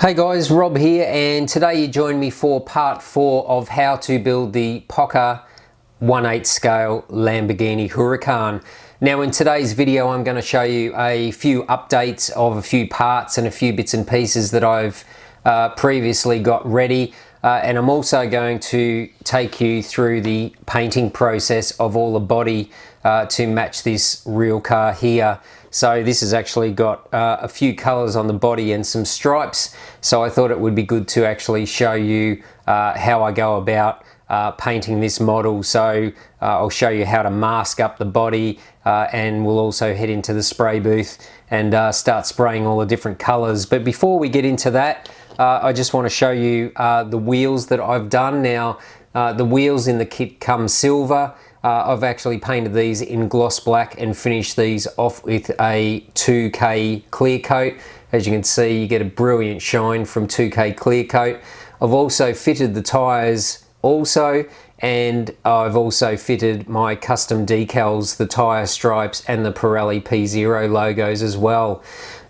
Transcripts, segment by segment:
Hey guys, Rob here, and today you join me for part 4 of how to build the Pocher 1/8 scale Lamborghini Huracan. Now in today's video I'm going to show you a few updates of a few parts and a few bits and pieces that I've previously got ready, and I'm also going to take you through the painting process of all the body to match this real car here. So this has actually got a few colors on the body and some stripes, so I thought it would be good to actually show you how I go about painting this model. So I'll show you how to mask up the body, and we'll also head into the spray booth and start spraying all the different colors. But before we get into that, I just want to show you the wheels that I've done. Now the wheels in the kit come silver. I've actually painted these in gloss black and finished these off with a 2K clear coat. As you can see, you get a brilliant shine from 2K clear coat. I've also fitted the tyres also, and I've also fitted my custom decals, the tyre stripes and the Pirelli P0 logos as well.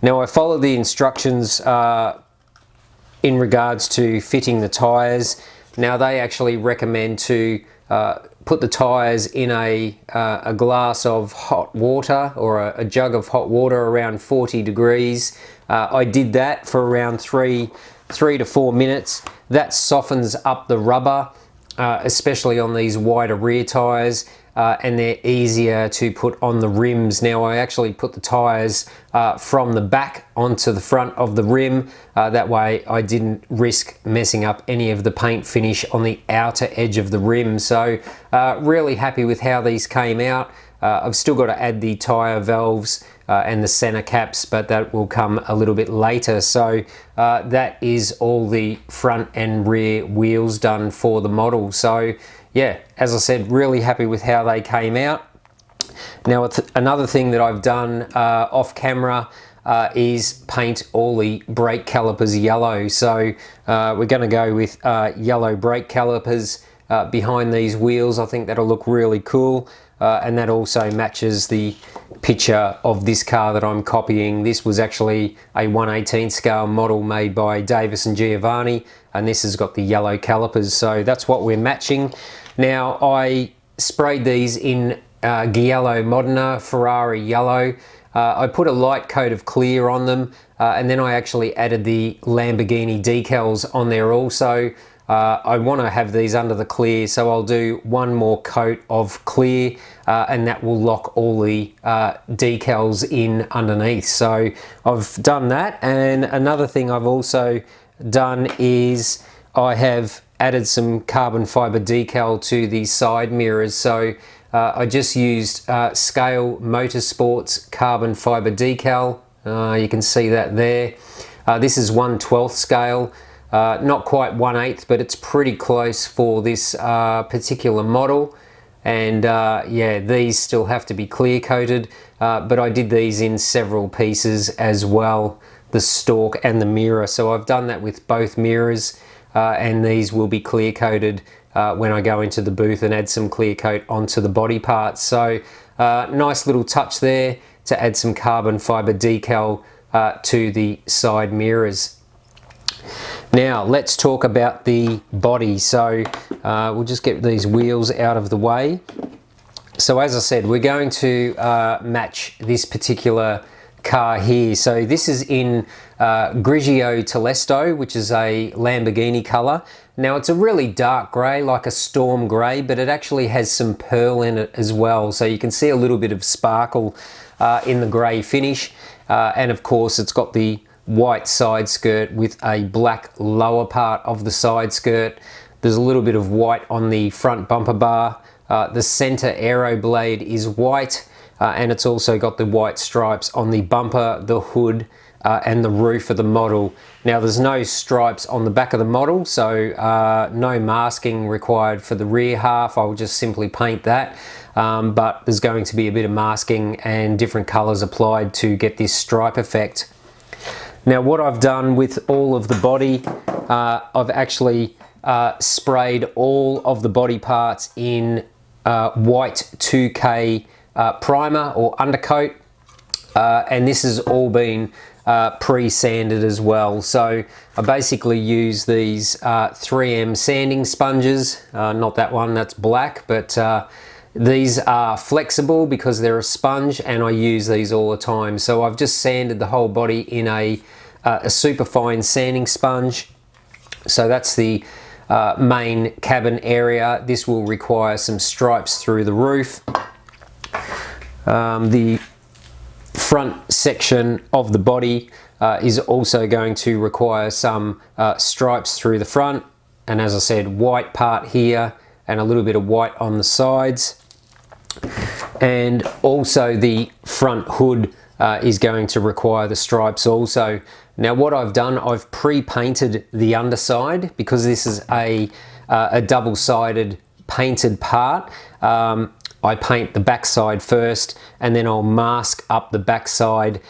Now I followed the instructions in regards to fitting the tyres. Now they actually recommend to put the tyres in a glass of hot water, or a jug of hot water around 40 degrees. I did that for around 3 to 4 minutes. That softens up the rubber, especially on these wider rear tyres, and they're easier to put on the rims. Now I actually put the tyres from the back onto the front of the rim. That way I didn't risk messing up any of the paint finish on the outer edge of the rim. So really happy with how these came out. I've still got to add the tyre valves and the center caps, but that will come a little bit later. So that is all the front and rear wheels done for the model. So yeah, as I said, really happy with how they came out. Now another thing that I've done off camera is paint all the brake calipers yellow. So we're going to go with yellow brake calipers behind these wheels. I think that'll look really cool, and that also matches the picture of this car that I'm copying. This was actually a 1/18 scale model made by Davis and Giovanni, and this has got the yellow calipers, so that's what we're matching. Now I sprayed these in Giallo Modena Ferrari yellow. I put a light coat of clear on them, and then I actually added the Lamborghini decals on there also. I want to have these under the clear, so I'll do one more coat of clear, and that will lock all the decals in underneath. So I've done that, and another thing I've also done is I have added some carbon fiber decal to the side mirrors. So I just used Scale Motorsports carbon fiber decal. You can see that there. This is 1/12 scale. Not quite 1/8, but it's pretty close for this particular model. And yeah, these still have to be clear coated, but I did these in several pieces as well, the stalk and the mirror. So I've done that with both mirrors, and these will be clear coated when I go into the booth and add some clear coat onto the body parts. So nice little touch there to add some carbon fiber decal to the side mirrors. Now let's talk about the body. So we'll just get these wheels out of the way. So as I said, we're going to match this particular car here. So this is in Grigio Telesto, which is a Lamborghini color. Now it's a really dark grey, like a storm grey, but it actually has some pearl in it as well. So you can see a little bit of sparkle in the grey finish, and of course it's got the white side skirt with a black lower part of the side skirt. There's a little bit of white on the front bumper bar. The center aero blade is white, and it's also got the white stripes on the bumper, the hood, and the roof of the model. Now there's no stripes on the back of the model, so no masking required for the rear half. I'll just simply paint that, but there's going to be a bit of masking and different colors applied to get this stripe effect. Now what I've done with all of the body, I've actually sprayed all of the body parts in white 2K primer or undercoat, and this has all been pre-sanded as well. So I basically use these 3M sanding sponges, not that one, that's black, but these are flexible because they're a sponge, and I use these all the time. So I've just sanded the whole body in a super fine sanding sponge. So that's the main cabin area. This will require some stripes through the roof. The front section of the body is also going to require some stripes through the front, and as I said, white part here and a little bit of white on the sides. And also the front hood is going to require the stripes also. Now what I've done, I've pre-painted the underside because this is a double-sided painted part. I paint the backside first, and then I'll mask up the backside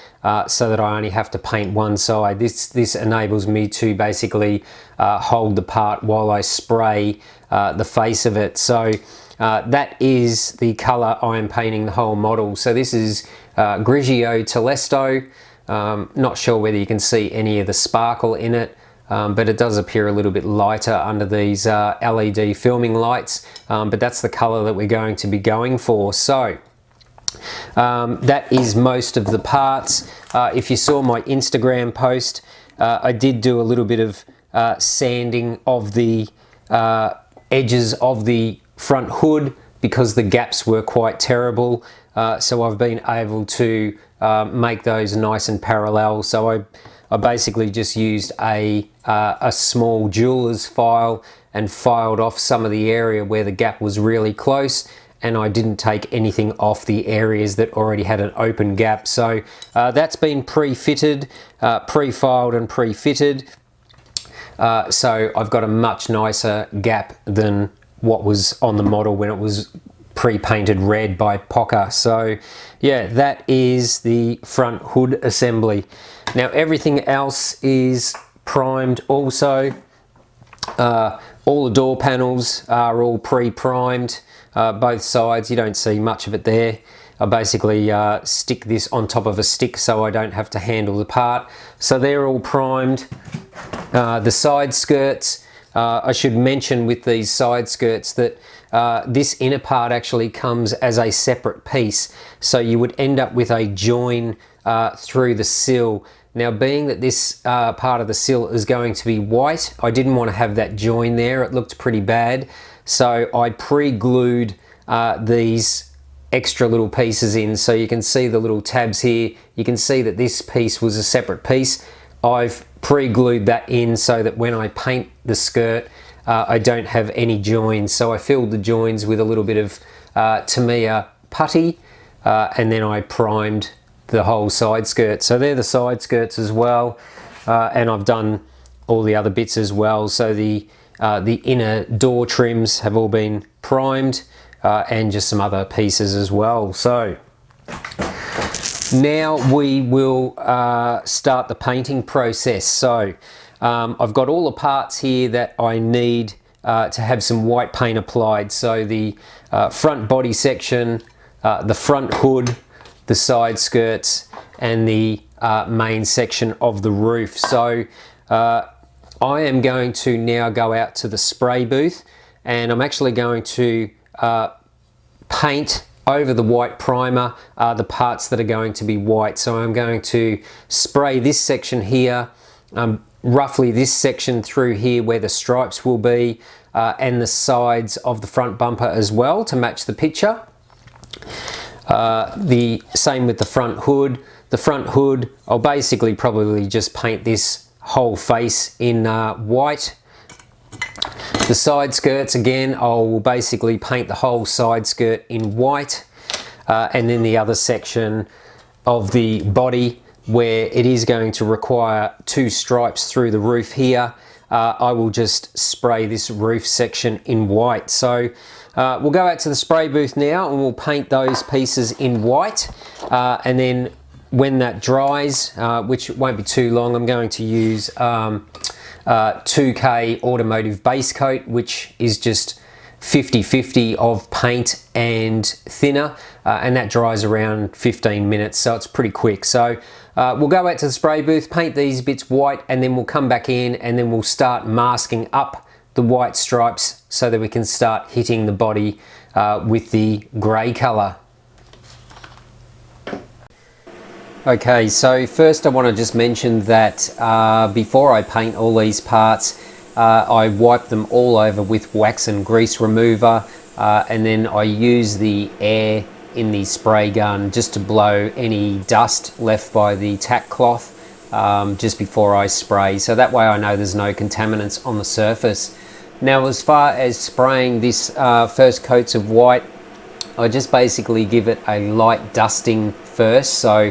so that I only have to paint one side. This enables me to basically hold the part while I spray the face of it. So that is the color I am painting the whole model. So this is Grigio Telesto. Not sure whether you can see any of the sparkle in it. But it does appear a little bit lighter under these LED filming lights, but that's the color that we're going to be going for. So that is most of the parts. If you saw my Instagram post, I did do a little bit of sanding of the edges of the front hood because the gaps were quite terrible. So I've been able to make those nice and parallel. So I basically just used a small jeweler's file and filed off some of the area where the gap was really close, and I didn't take anything off the areas that already had an open gap. So that's been pre-fitted, pre-filed and pre-fitted. So I've got a much nicer gap than what was on the model when it was pre-painted red by Pocher. So yeah, that is the front hood assembly. Now everything else is primed also. All the door panels are all pre-primed, both sides. You don't see much of it there. I basically stick this on top of a stick so I don't have to handle the part. So they're all primed. The side skirts, I should mention with these side skirts that this inner part actually comes as a separate piece. So you would end up with a join through the sill. Now being that this part of the sill is going to be white, I didn't want to have that join there. It looked pretty bad. So I pre-glued these extra little pieces in. So you can see the little tabs here. You can see that this piece was a separate piece. I've pre-glued that in so that when I paint the skirt, I don't have any joins. So I filled the joins with a little bit of Tamiya putty, and then I primed the whole side skirt. So they're the side skirts as well, and I've done all the other bits as well. So the inner door trims have all been primed, and just some other pieces as well. So now we will start the painting process. So I've got all the parts here that I need to have some white paint applied. So the front body section, the front hood, the side skirts, and the main section of the roof. So I am going to now go out to the spray booth, and I'm actually going to paint over the white primer the parts that are going to be white. So I'm going to spray this section here, roughly this section through here where the stripes will be, and the sides of the front bumper as well to match the picture. The same with the front hood. The front hood, I'll basically probably just paint this whole face in white. The side skirts, again, I'll basically paint the whole side skirt in white, and then the other section of the body where it is going to require two stripes through the roof here, I will just spray this roof section in white. So we'll go out to the spray booth now and we'll paint those pieces in white, and then when that dries, which won't be too long, I'm going to use 2K automotive base coat, which is just 50-50 of paint and thinner, and that dries around 15 minutes, so it's pretty quick. So we'll go out to the spray booth, paint these bits white, and then we'll come back in and then we'll start masking up the white stripes so that we can start hitting the body with the grey colour. Okay, so first I want to just mention that before I paint all these parts, I wipe them all over with wax and grease remover, and then I use the air in the spray gun just to blow any dust left by the tack cloth just before I spray, so that way I know there's no contaminants on the surface. Now, as far as spraying this first coats of white, I just basically give it a light dusting first, so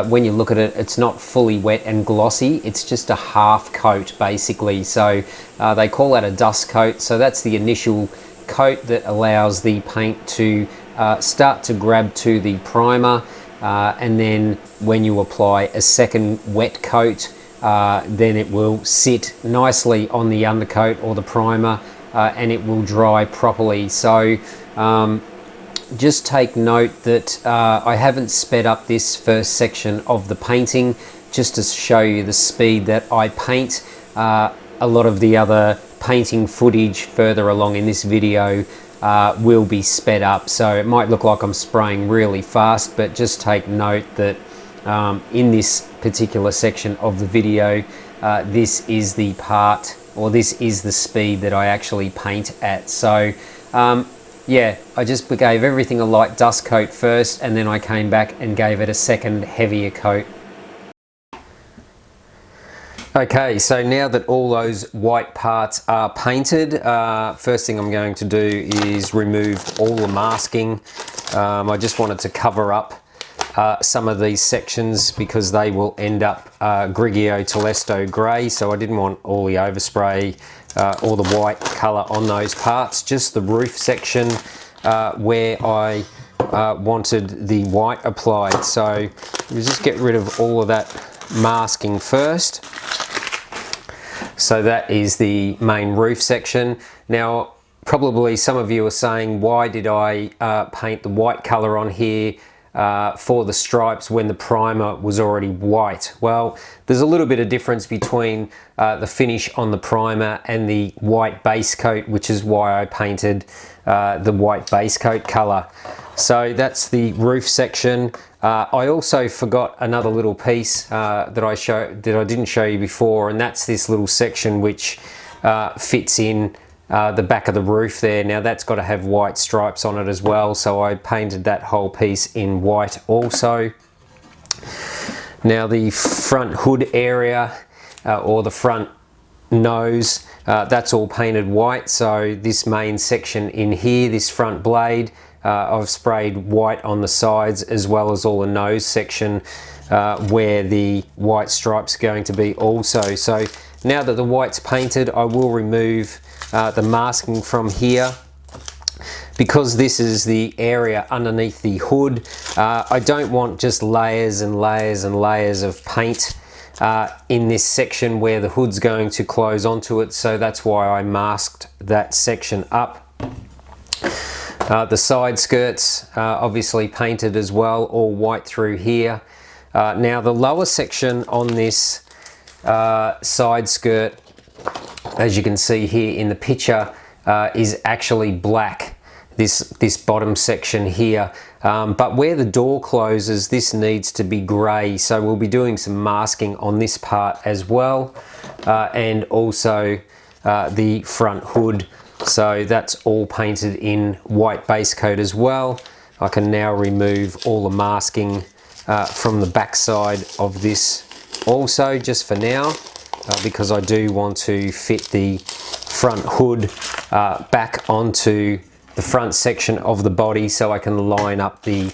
when you look at it, it's not fully wet and glossy, it's just a half coat basically. So they call that a dust coat. So that's the initial coat that allows the paint to start to grab to the primer, and then when you apply a second wet coat, then it will sit nicely on the undercoat or the primer, and it will dry properly. So just take note that I haven't sped up this first section of the painting just to show you the speed that I paint. A lot of the other painting footage further along in this video will be sped up, so it might look like I'm spraying really fast, but just take note that in this particular section of the video, this is the part, or this is the speed that I actually paint at. So yeah, I just gave everything a light dust coat first, and then I came back and gave it a second heavier coat. Okay, so now that all those white parts are painted, first thing I'm going to do is remove all the masking. I just wanted to cover up some of these sections because they will end up Grigio Telesto grey, so I didn't want all the overspray or the white colour on those parts, just the roof section where I wanted the white applied. So we'll just get rid of all of that masking first. So that is the main roof section. Now probably some of you are saying, why did I paint the white colour on here for the stripes when the primer was already white? Well, there's a little bit of difference between the finish on the primer and the white base coat, which is why I painted the white base coat color. So that's the roof section. I also forgot another little piece that I didn't show you before, and that's this little section which fits in the back of the roof there. Now that's got to have white stripes on it as well, so I painted that whole piece in white also. Now the front hood area or the front nose, that's all painted white. So this main section in here, this front blade, I've sprayed white on the sides, as well as all the nose section where the white stripes are going to be also. So now that the white's painted, I will remove the masking from here. Because this is the area underneath the hood, I don't want just layers and layers and layers of paint in this section where the hood's going to close onto it, so that's why I masked that section up. The side skirts obviously painted as well, all white through here. Now the lower section on this side skirt, as you can see here in the picture, is actually black, this bottom section here, but where the door closes, this needs to be grey, so we'll be doing some masking on this part as well, and also the front hood. So that's all painted in white base coat as well. I can now remove all the masking from the back side of this also, just for now, because I do want to fit the front hood back onto the front section of the body so I can line up the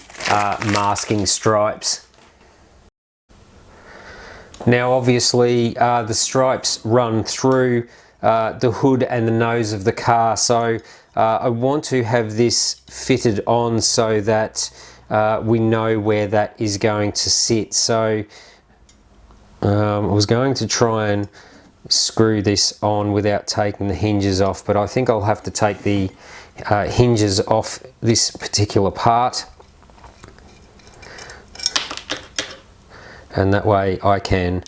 masking stripes. Now obviously the stripes run through the hood and the nose of the car, so I want to have this fitted on so that we know where that is going to sit. So I was going to try and screw this on without taking the hinges off, but I think I'll have to take the hinges off this particular part, and that way I can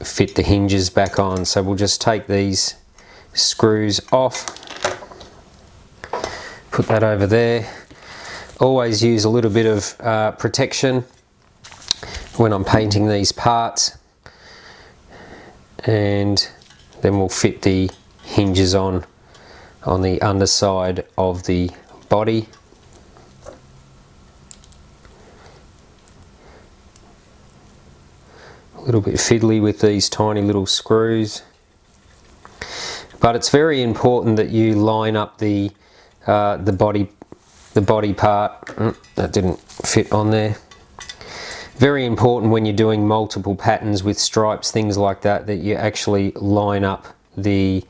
fit the hinges back on. So we'll just take these screws off, put that over there. Always use a little bit of protection when I'm painting these parts, and then we'll fit the hinges on the underside of the body. A little bit fiddly with these tiny little screws, but it's very important that you line up the body part. That didn't fit on there. Very important when you're doing multiple patterns with stripes, things like that, that you actually line up the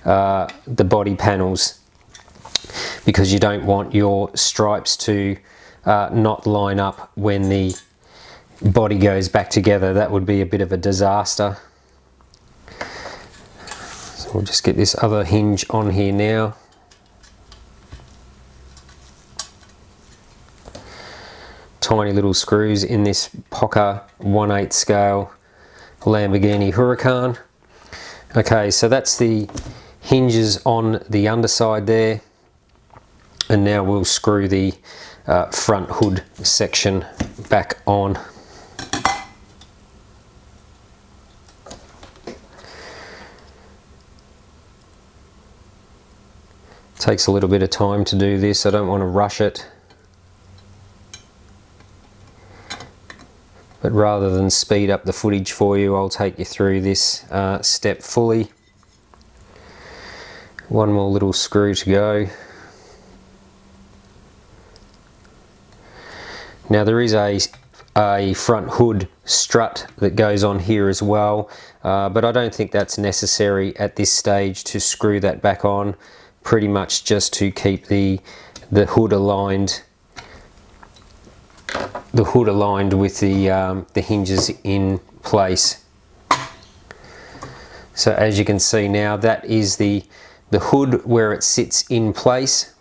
body panels, because you don't want your stripes to not line up when the body goes back together. That would be a bit of a disaster. So we'll just get this other hinge on here now. Tiny little screws in this Pocher 1/8 scale Lamborghini Huracan. Okay, so that's the hinges on the underside there, and now we'll screw the front hood section back on. Takes a little bit of time to do this. I don't want to rush it, but rather than speed up the footage for you, I'll take you through this step fully. One more little screw to go. Now there is a front hood strut that goes on here as well, but I don't think that's necessary at this stage to screw that back on. Pretty much just to keep the hood aligned. The hood aligned with the hinges in place. So as you can see now, that is the hood where it sits in place.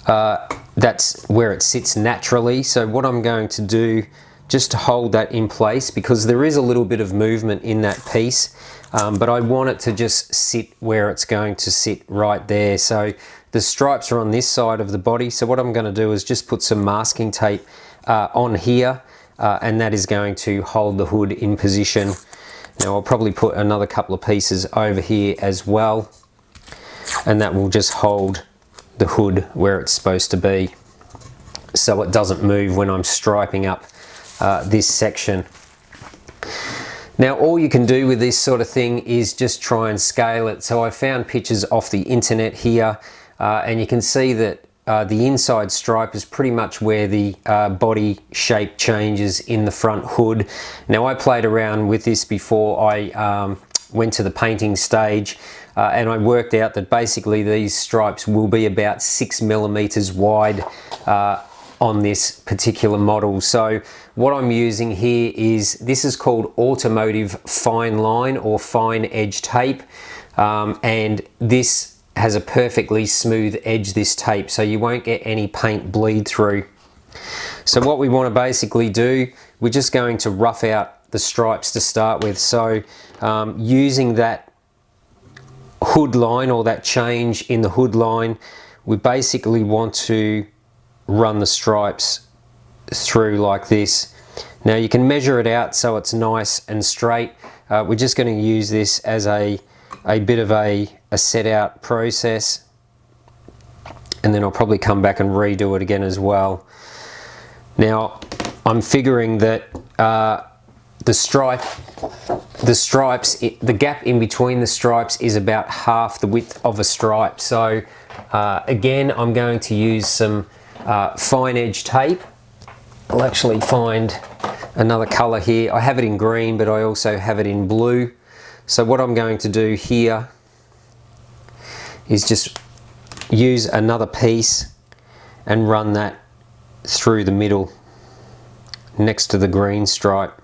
That's where it sits naturally. So what I'm going to do, just to hold that in place, because there is a little bit of movement in that piece, but I want it to just sit where it's going to sit right there. So the stripes are on this side of the body, so what I'm going to do is just put some masking tape on here, and that is going to hold the hood in position. Now I'll probably put another couple of pieces over here as well, and that will just hold the hood where it's supposed to be, so it doesn't move when I'm striping up this section. Now all you can do with this sort of thing is just try and scale it. So I found pictures off the internet here, and you can see that the inside stripe is pretty much where the body shape changes in the front hood. Now I played around with this before I went to the painting stage, and I worked out that basically these stripes will be about 6 millimeters wide on this particular model. So what I'm using here is, this is called automotive fine line or fine edge tape, and this has a perfectly smooth edge, this tape, so you won't get any paint bleed through. So what we want to basically do, we're just going to rough out the stripes to start with. So using that hood line, or that change in the hood line, we basically want to run the stripes through like this. Now you can measure it out so it's nice and straight. We're just going to use this as a bit of a set out process, and then I'll probably come back and redo it again as well. Now I'm figuring that the gap in between the stripes is about half the width of a stripe. So again, I'm going to use some fine edge tape. I'll actually find another color here. I have it in green, but I also have it in blue. So what I'm going to do here is just use another piece and run that through the middle next to the green stripe.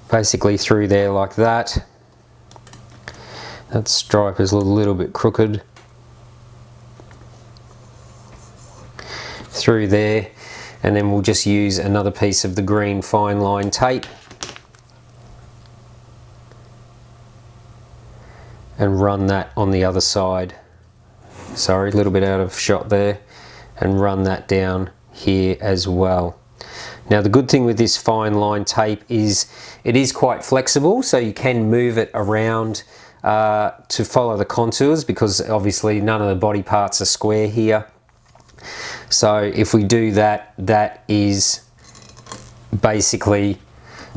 basically through there like that. That stripe is a little bit crooked. Through there, and then we'll just use another piece of the green fine line tape and run that on the other side. Sorry, a little bit out of shot there, and run that down here as well. Now the good thing with this fine line tape is it is quite flexible, so you can move it around to follow the contours, because obviously none of the body parts are square here. So if we do that, that is basically,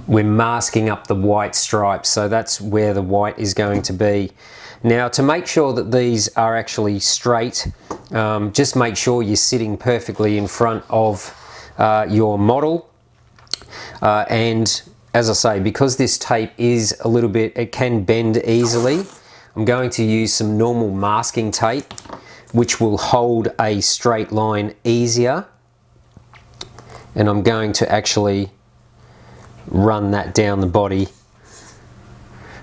we're masking up the white stripes, so that's where the white is going to be. Now to make sure that these are actually straight, just make sure you're sitting perfectly in front of your model, and as I say, because this tape is a little bit, it can bend easily, I'm going to use some normal masking tape which will hold a straight line easier, and I'm going to actually run that down the body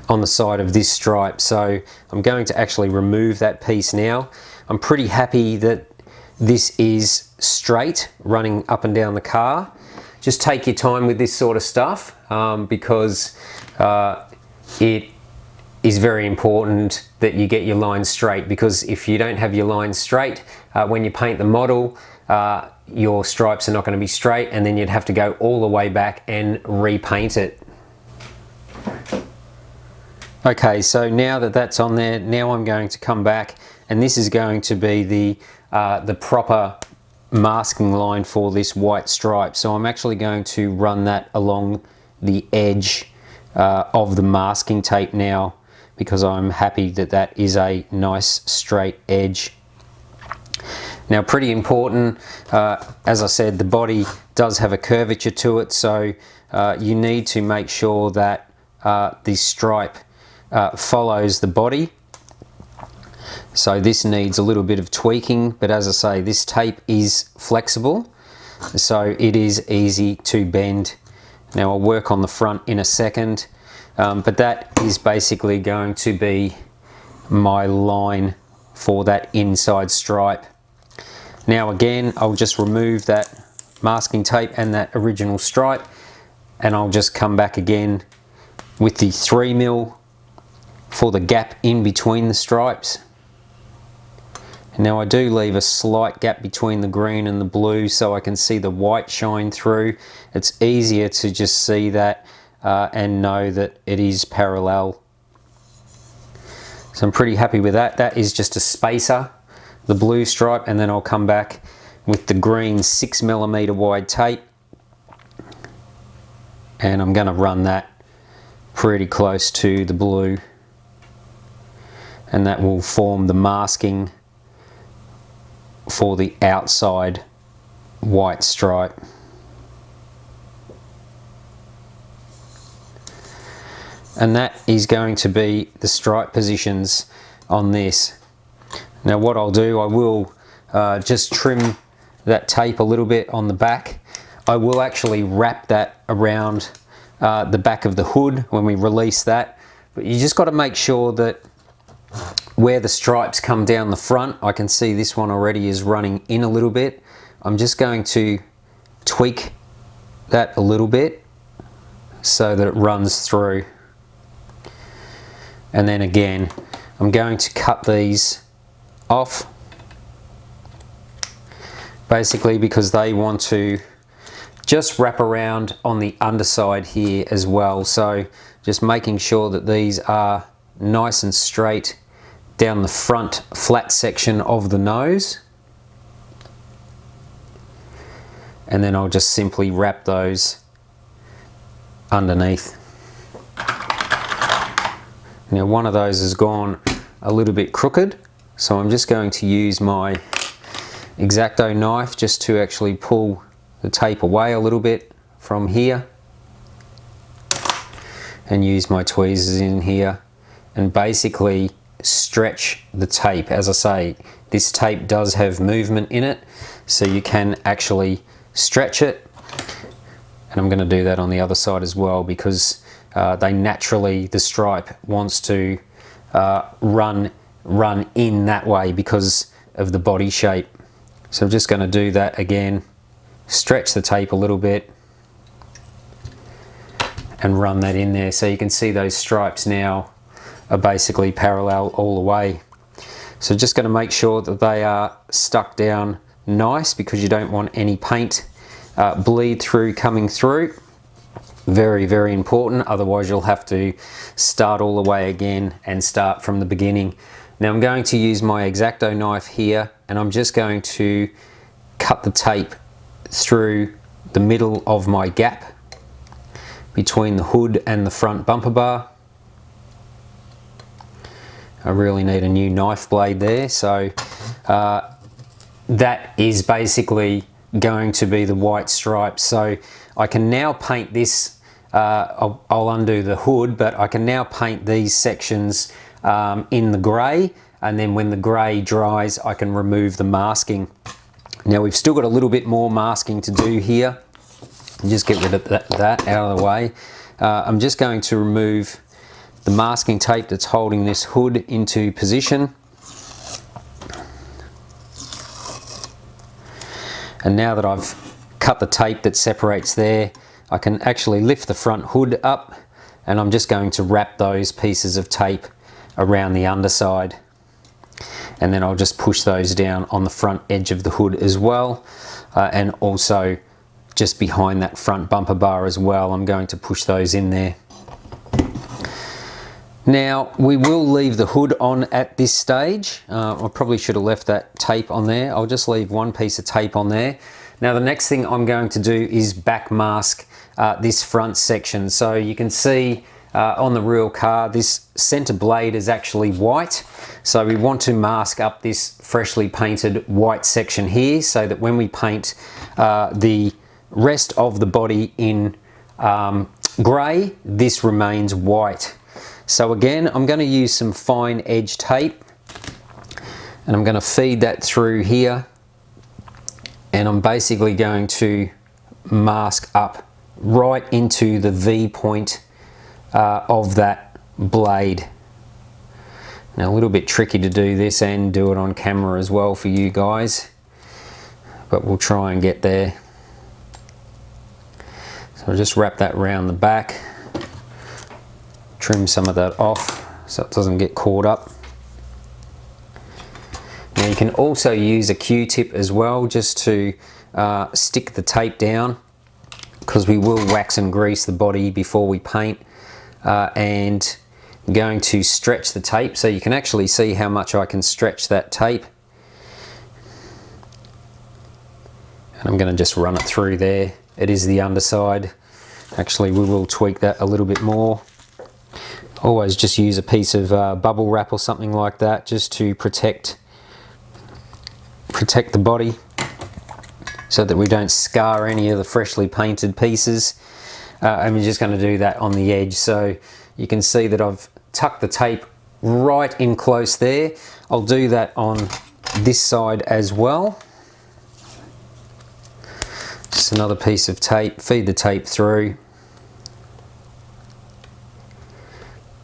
on the side of this stripe. So I'm going to actually remove that piece now. I'm pretty happy that this is straight running up and down the car. Just take your time with this sort of stuff, because it is very important that you get your lines straight, because if you don't have your lines straight, when you paint the model, your stripes are not going to be straight, and then you'd have to go all the way back and repaint it. Okay, so now that that's on there, now I'm going to come back, and this is going to be the proper masking line for this white stripe. So I'm actually going to run that along the edge of the masking tape now, because I'm happy that that is a nice straight edge. Now pretty important, as I said, the body does have a curvature to it, so you need to make sure that the stripe follows the body. So this needs a little bit of tweaking, but as I say, this tape is flexible, so it is easy to bend. Now I'll work on the front in a second, but that is basically going to be my line for that inside stripe. Now again, I'll just remove that masking tape and that original stripe, and I'll just come back again with the 3mm for the gap in between the stripes. Now I do leave a slight gap between the green and the blue so I can see the white shine through. It's easier to just see that and know that it is parallel. So I'm pretty happy with that. That is just a spacer, the blue stripe, and then I'll come back with the green 6mm wide tape, and I'm going to run that pretty close to the blue, and that will form the masking for the outside white stripe. And that is going to be the stripe positions on this. Now what I'll do, I will just trim that tape a little bit on the back. I will actually wrap that around the back of the hood when we release that, but you just got to make sure that where the stripes come down the front, I can see this one already is running in a little bit. I'm just going to tweak that a little bit so that it runs through. And then again, I'm going to cut these off, basically because they want to just wrap around on the underside here as well. So just making sure that these are nice and straight down the front flat section of the nose, and then I'll just simply wrap those underneath. Now one of those has gone a little bit crooked, so I'm just going to use my X-Acto knife just to actually pull the tape away a little bit from here, and use my tweezers in here and basically stretch the tape. As I say, this tape does have movement in it, so you can actually stretch it, and I'm going to do that on the other side as well, because they naturally, the stripe wants to run in that way because of the body shape. So I'm just going to do that again, stretch the tape a little bit and run that in there. So you can see those stripes now are basically parallel all the way. So just going to make sure that they are stuck down nice, because you don't want any paint bleed through coming through. Very, very important, otherwise you'll have to start all the way again and start from the beginning. Now I'm going to use my X-Acto knife here, and I'm just going to cut the tape through the middle of my gap between the hood and the front bumper bar. I really need a new knife blade there. So that is basically going to be the white stripe. So I can now paint this, I'll undo the hood, but I can now paint these sections in the grey, and then when the grey dries I can remove the masking. Now we've still got a little bit more masking to do here. Just get rid of that out of the way. I'm just going to remove the masking tape that's holding this hood into position. And now that I've cut the tape that separates there, I can actually lift the front hood up, and I'm just going to wrap those pieces of tape around the underside. And then I'll just push those down on the front edge of the hood as well, and also just behind that front bumper bar as well. I'm going to push those in there. Now we will leave the hood on at this stage. I probably should have left that tape on there. I'll just leave one piece of tape on there. Now the next thing I'm going to do is back mask this front section. So you can see on the real car, this center blade is actually white. So we want to mask up this freshly painted white section here, so that when we paint the rest of the body in grey, this remains white. So again, I'm going to use some fine edge tape, and I'm going to feed that through here, and I'm basically going to mask up right into the V point of that blade. Now a little bit tricky to do this and do it on camera as well for you guys, but we'll try and get there. So I'll just wrap that around the back, trim some of that off so it doesn't get caught up. Now you can also use a Q-tip as well, just to stick the tape down, because we will wax and grease the body before we paint, and I'm going to stretch the tape so you can actually see how much I can stretch that tape. And I'm going to just run it through there. It is the underside. Actually, we will tweak that a little bit more. Always just use a piece of bubble wrap or something like that, just to protect the body, so that we don't scar any of the freshly painted pieces. And we're just going to do that on the edge. So you can see that I've tucked the tape right in close there. I'll do that on this side as well. Just another piece of tape, feed the tape through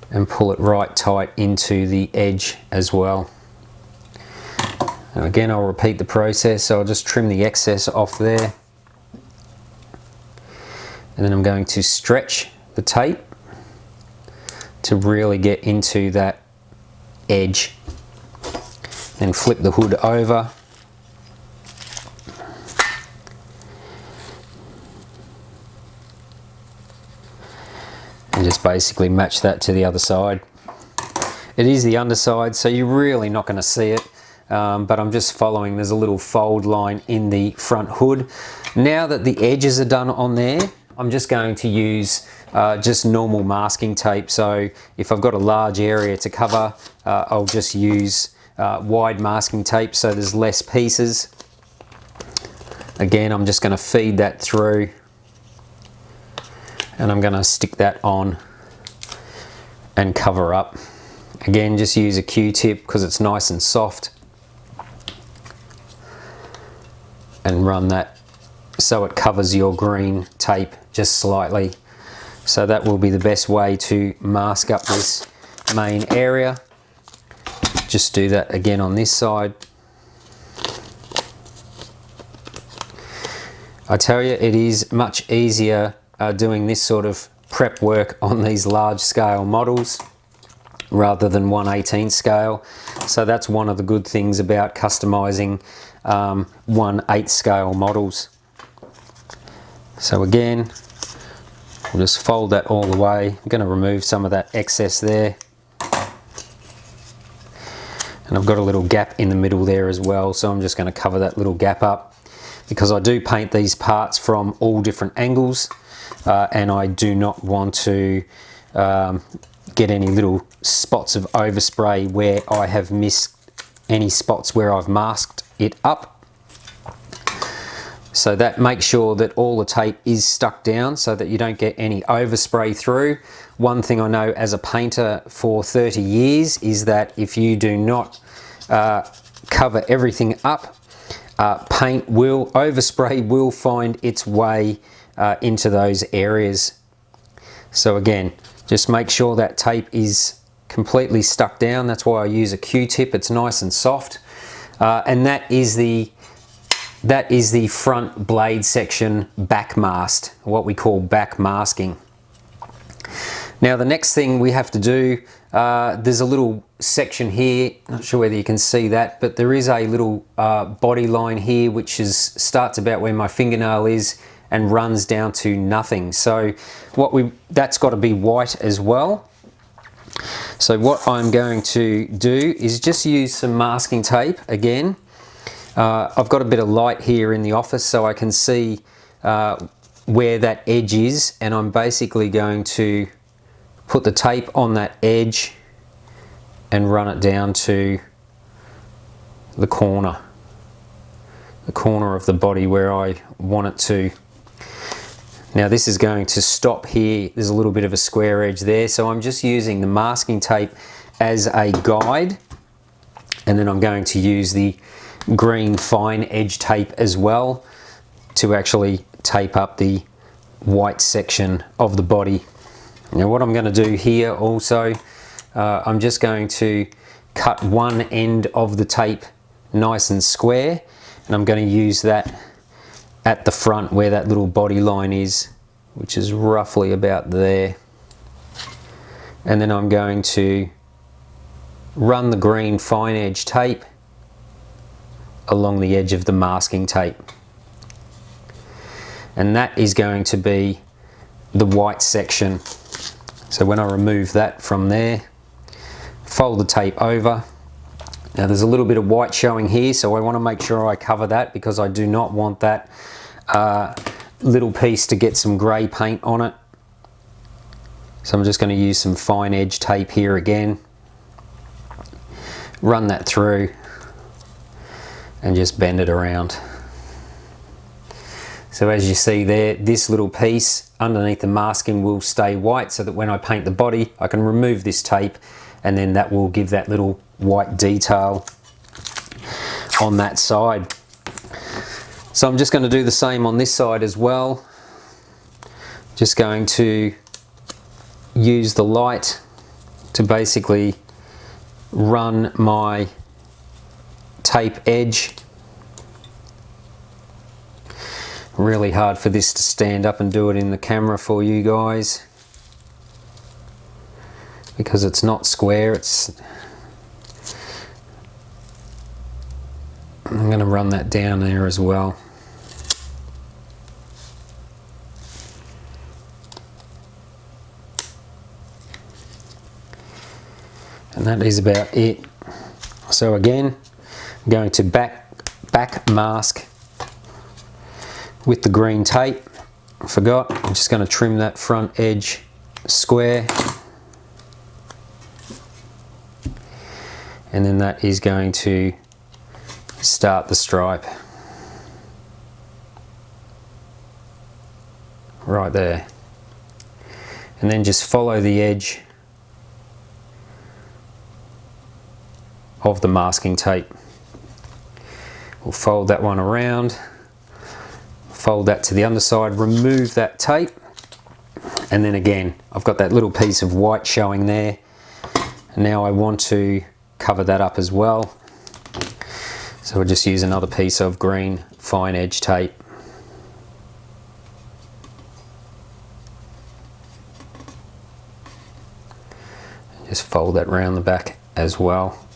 and pull it right tight into the edge as well. And again, I'll repeat the process, so I'll just trim the excess off there, and then I'm going to stretch the tape to really get into that edge, and flip the hood over. And just basically match that to the other side. It is the underside, so you're really not going to see it, but I'm just following. There's a little fold line in the front hood. Now that the edges are done on there, I'm just going to use just normal masking tape. So if I've got a large area to cover, I'll just use wide masking tape so there's less pieces. Again, I'm just going to feed that through, and I'm going to stick that on and cover up. Again, just use a Q-tip because it's nice and soft, and run that so it covers your green tape just slightly. So that will be the best way to mask up this main area. Just do that again on this side. I tell you, it is much easier doing this sort of prep work on these large scale models rather than 1/18 scale. So that's one of the good things about customizing 1/8 scale models. So again, we'll just fold that all the way. I'm going to remove some of that excess there. And I've got a little gap in the middle there as well, so I'm just going to cover that little gap up, because I do paint these parts from all different angles, and I do not want to get any little spots of overspray where I have missed any spots where I've masked it up. So that makes sure that all the tape is stuck down so that you don't get any overspray through. One thing I know as a painter for 30 years is that if you do not cover everything up, overspray will find its way into those areas. So again, just make sure that tape is completely stuck down. That's why I use a Q-tip. It's nice and soft. And that is the front blade section back masked, what we call back masking. Now the next thing we have to do, there's a little section here, not sure whether you can see that, but there is a little body line here which starts about where my fingernail is and runs down to nothing. So that's got to be white as well. So what I'm going to do is just use some masking tape again. I've got a bit of light here in the office so I can see where that edge is, and I'm basically going to put the tape on that edge and run it down to the corner of the body where I want it to. Now this is going to stop here. There's a little bit of a square edge there, so I'm just using the masking tape as a guide, and then I'm going to use the green fine edge tape as well to actually tape up the white section of the body. Now what I'm going to do here also, I'm just going to cut one end of the tape nice and square, and I'm going to use that at the front where that little body line is, which is roughly about there. And then I'm going to run the green fine edge tape along the edge of the masking tape, and that is going to be the white section. So when I remove that from there, fold the tape over. Now there's a little bit of white showing here, so I want to make sure I cover that because I do not want that little piece to get some grey paint on it. So I'm just going to use some fine edge tape here again, run that through and just bend it around. So as you see there, this little piece underneath the masking will stay white, so that when I paint the body I can remove this tape, and then that will give that little white detail on that side. So I'm just going to do the same on this side as well. Just going to use the light to basically run my tape edge. Really hard for this to stand up and do it in the camera for you guys because it's not square. I'm going to run that down there as well. And that is about it. So again, I'm going to back mask with the green tape. I forgot, I'm just going to trim that front edge square, and then that is going to start the stripe right there, and then just follow the edge of the masking tape. We'll fold that one around, fold that to the underside, remove that tape, And then again, I've got that little piece of white showing there. And now I want to cover that up as well. So we'll just use another piece of green fine edge tape. Just fold that around the back as well.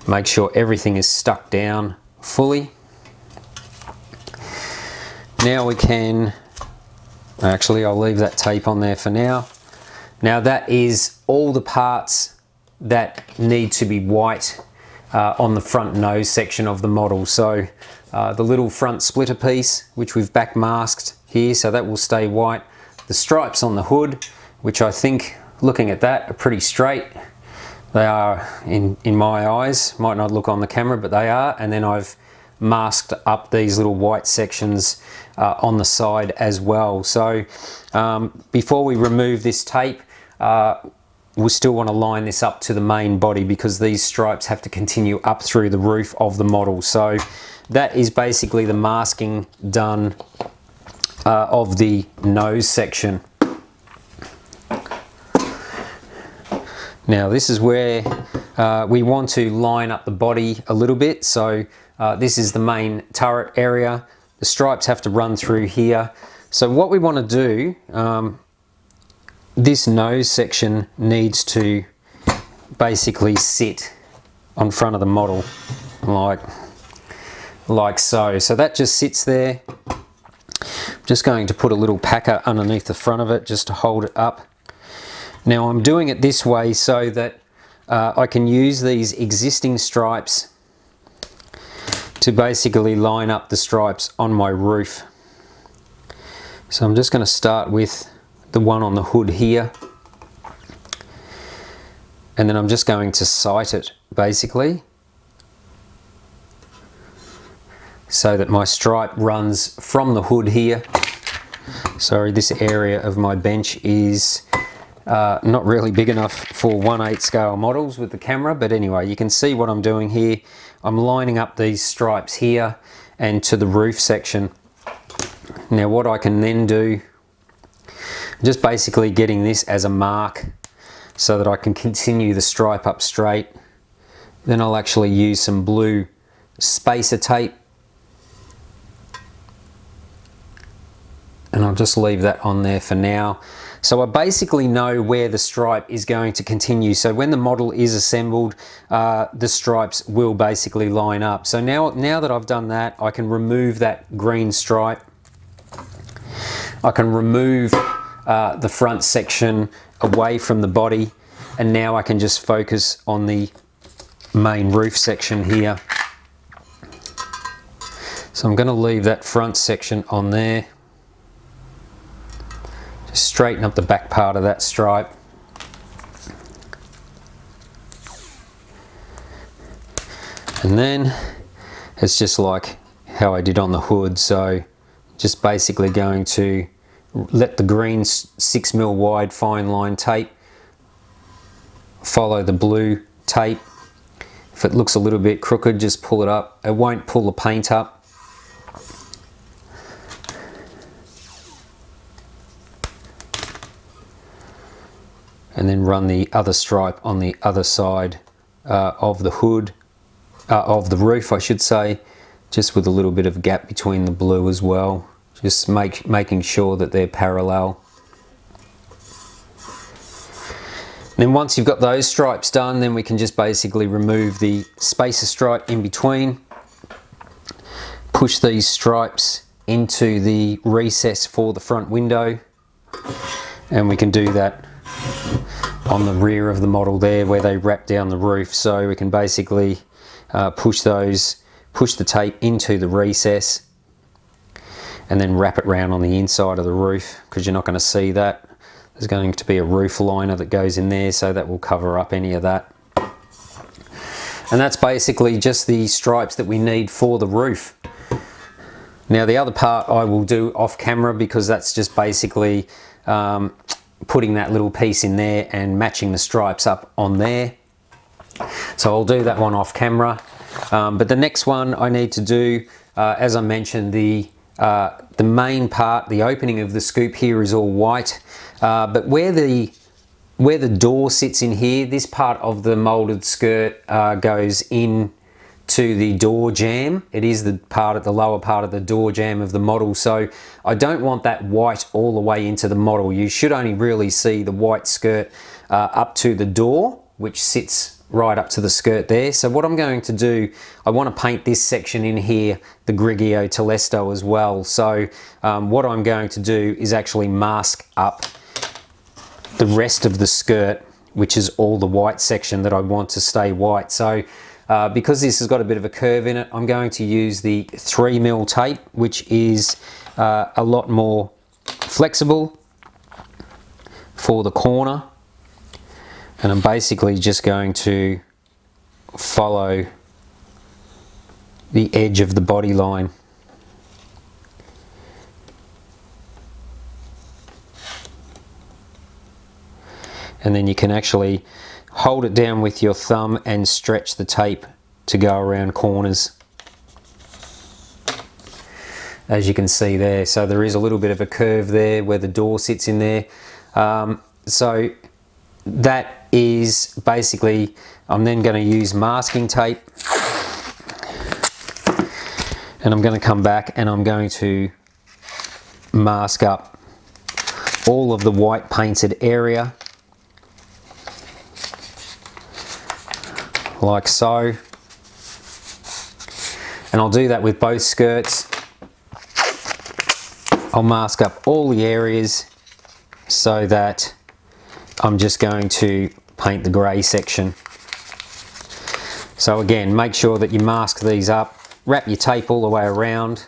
Make sure everything is stuck down fully. Now we can, actually I'll leave that tape on there for now. Now that is all the parts that need to be white on the front nose section of the model. So the little front splitter piece, which we've back masked here, so that will stay white. The stripes on the hood, which I think, looking at that, are pretty straight. They are in my eyes, might not look on the camera, but they are. And then I've masked up these little white sections on the side as well. So before we remove this tape, we still want to line this up to the main body, because these stripes have to continue up through the roof of the model. So that is basically the masking done of the nose section. Now this is where we want to line up the body a little bit. So this is the main turret area. The stripes have to run through here. So what we want to do, this nose section needs to basically sit on front of the model like so. So that just sits there. I'm just going to put a little packer underneath the front of it just to hold it up. Now I'm doing it this way so that I can use these existing stripes to basically line up the stripes on my roof. So I'm just going to start with the one on the hood here, and then I'm just going to sight it basically so that my stripe runs from the hood here. Sorry, this area of my bench is not really big enough for 1/8 scale models with the camera, but anyway, you can see what I'm doing here. I'm lining up these stripes here and to the roof section. Now what I can then do, just basically getting this as a mark so that I can continue the stripe up straight. Then I'll actually use some blue spacer tape, and I'll just leave that on there for now. So I basically know where the stripe is going to continue. So when the model is assembled, the stripes will basically line up. So now that I've done that, I can remove that green stripe. I can remove the front section away from the body, and now I can just focus on the main roof section here. So I'm going to leave that front section on there. Just straighten up the back part of that stripe. And then it's just like how I did on the hood. So just basically going to let the green 6mm wide fine line tape follow the blue tape. If it looks a little bit crooked, just pull it up. It won't pull the paint up. And then run the other stripe on the other side of the hood, of the roof I should say, just with a little bit of gap between the blue as well, just making sure that they're parallel. Then once you've got those stripes done, then we can just basically remove the spacer stripe in between, push these stripes into the recess for the front window, and we can do that on the rear of the model there where they wrap down the roof. So we can basically push the tape into the recess and then wrap it around on the inside of the roof, because you're not going to see that. There's going to be a roof liner that goes in there, so that will cover up any of that. And that's basically just the stripes that we need for the roof. Now the other part I will do off camera, because that's just basically putting that little piece in there and matching the stripes up on there. So I'll do that one off camera. But the next one I need to do, as I mentioned, the the main part, the opening of the scoop here is all white, but where the door sits in here, this part of the molded skirt goes in to the door jamb. It is the part at the lower part of the door jamb of the model, so I don't want that white all the way into the model. You should only really see the white skirt up to the door, which sits right up to the skirt there. So what I'm going to do, I want to paint this section in here, the Grigio Telesto, as well. So what I'm going to do is actually mask up the rest of the skirt, which is all the white section that I want to stay white. So because this has got a bit of a curve in it, I'm going to use the 3mm tape, which is a lot more flexible for the corner. And I'm basically just going to follow the edge of the body line. And then you can actually hold it down with your thumb and stretch the tape to go around corners, as you can see there. So there is a little bit of a curve there where the door sits in there. So that is basically, I'm then going to use masking tape, and I'm going to come back and I'm going to mask up all of the white painted area, like so. And I'll do that with both skirts. I'll mask up all the areas so that I'm just going to paint the grey section. So again, make sure that you mask these up, wrap your tape all the way around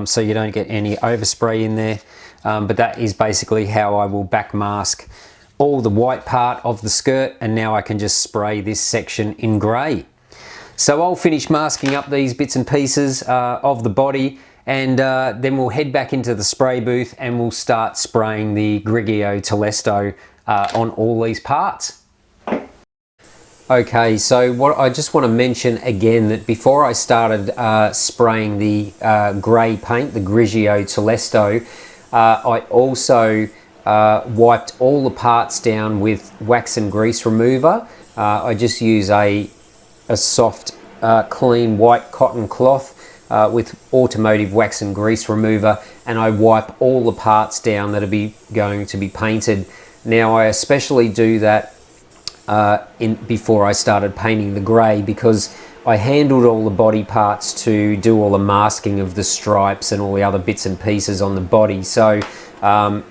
so you don't get any overspray in there. But that is basically how I will back mask all the white part of the skirt, and now I can just spray this section in grey. So I'll finish masking up these bits and pieces of the body, and then we'll head back into the spray booth and we'll start spraying the Grigio Telesto on all these parts. Okay, so what I just want to mention again, that before I started spraying the grey paint, the Grigio Telesto, I also wiped all the parts down with wax and grease remover. I just use a soft clean white cotton cloth with automotive wax and grease remover, and I wipe all the parts down that are going to be painted. Now I especially do that before I started painting the grey, because I handled all the body parts to do all the masking of the stripes and all the other bits and pieces on the body. So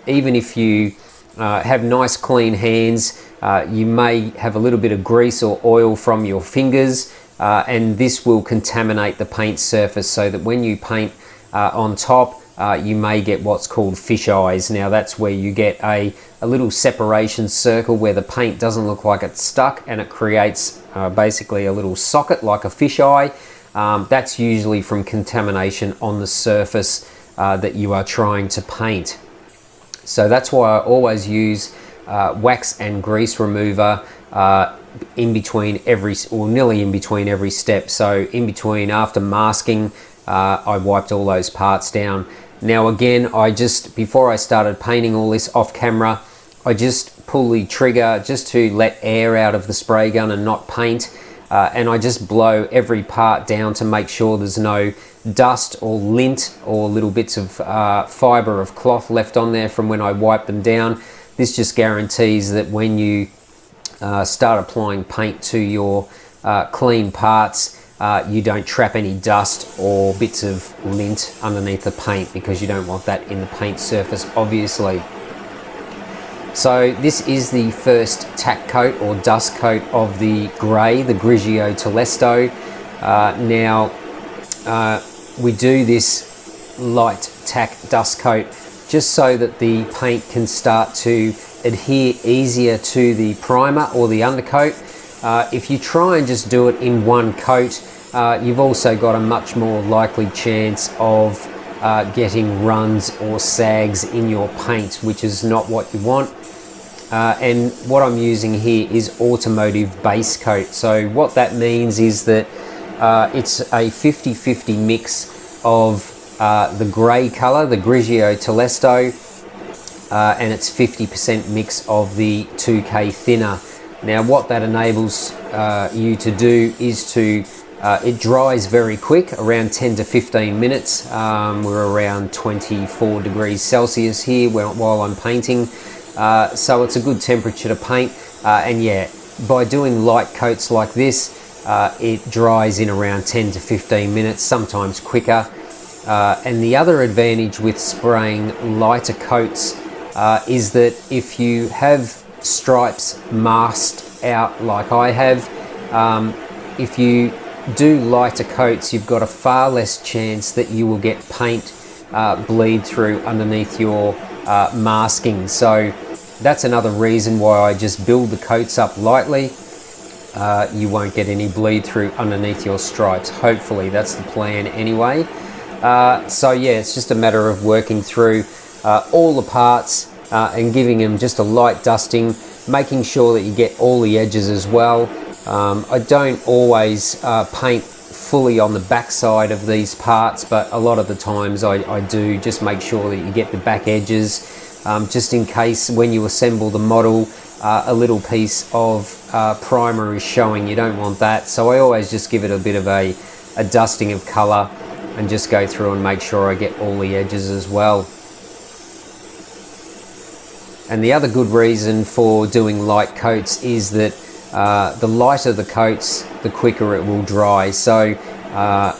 even if you have nice clean hands, you may have a little bit of grease or oil from your fingers, and this will contaminate the paint surface, so that when you paint on top, you may get what's called fish eyes. Now that's where you get a little separation circle where the paint doesn't look like it's stuck, and it creates basically a little socket like a fish eye. That's usually from contamination on the surface that you are trying to paint. So that's why I always use wax and grease remover in between nearly in between every step. So in between, after masking, I wiped all those parts down. Now again, before I started painting all this off camera, I just pull the trigger just to let air out of the spray gun and not paint, and I just blow every part down to make sure there's no dust or lint or little bits of fibre of cloth left on there from when I wipe them down. This just guarantees that when you start applying paint to your clean parts, you don't trap any dust or bits of lint underneath the paint, because you don't want that in the paint surface, obviously. So this is the first tack coat or dust coat of the grey, the Grigio Telesto. Now we do this light tack dust coat just so that the paint can start to adhere easier to the primer or the undercoat. If you try and just do it in one coat, you've also got a much more likely chance of getting runs or sags in your paint, which is not what you want. And what I'm using here is automotive base coat. So what that means is that it's a 50-50 mix of the grey colour, the Grigio Telesto, and it's 50% mix of the 2K thinner. Now what that enables you to do is to, it dries very quick, around 10 to 15 minutes. We're around 24 degrees Celsius here while I'm painting. So it's a good temperature to paint. And yeah, by doing light coats like this, it dries in around 10 to 15 minutes, sometimes quicker. And the other advantage with spraying lighter coats is that if you have stripes masked out like I have, if you do lighter coats, you've got a far less chance that you will get paint bleed through underneath your masking. So that's another reason why I just build the coats up lightly. You won't get any bleed through underneath your stripes. Hopefully that's the plan anyway. So yeah, it's just a matter of working through all the parts and giving them just a light dusting, making sure that you get all the edges as well. I don't always paint fully on the back side of these parts, but a lot of the times I do just make sure that you get the back edges, just in case when you assemble the model a little piece of primer is showing. You don't want that, so I always just give it a bit of a dusting of colour and just go through and make sure I get all the edges as well. And the other good reason for doing light coats is that the lighter the coats, the quicker it will dry. So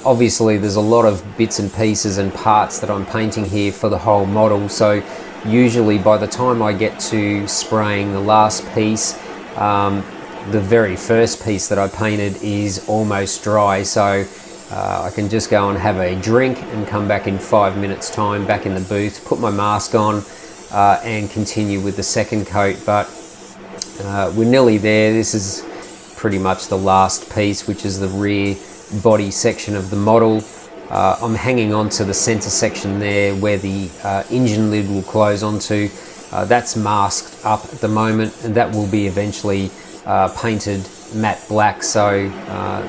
obviously there's a lot of bits and pieces and parts that I'm painting here for the whole model. So usually by the time I get to spraying the last piece, the very first piece that I painted is almost dry. So I can just go and have a drink and come back in 5 minutes time, back in the booth, put my mask on and continue with the second coat. But we're nearly there. This is pretty much the last piece, which is the rear body section of the model. I'm hanging on to the center section there where the engine lid will close onto. That's masked up at the moment, and that will be eventually painted matte black, so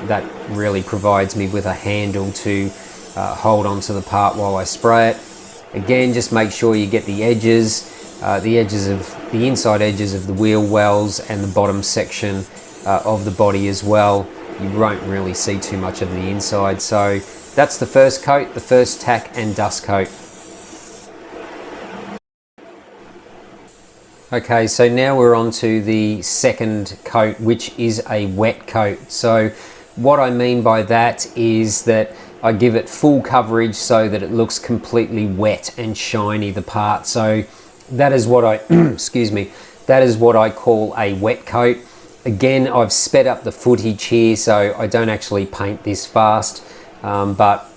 that really provides me with a handle to hold onto the part while I spray it. Again, just make sure you get the edges of the inside edges of the wheel wells and the bottom section of the body as well. You won't really see too much of the inside. So that's the first coat, the first tack and dust coat. Okay, so now we're on to the second coat, which is a wet coat. So what I mean by that is that I give it full coverage so that it looks completely wet and shiny, the part. So that is what I, excuse me, that is what I call a wet coat. Again, I've sped up the footage here, so I don't actually paint this fast, but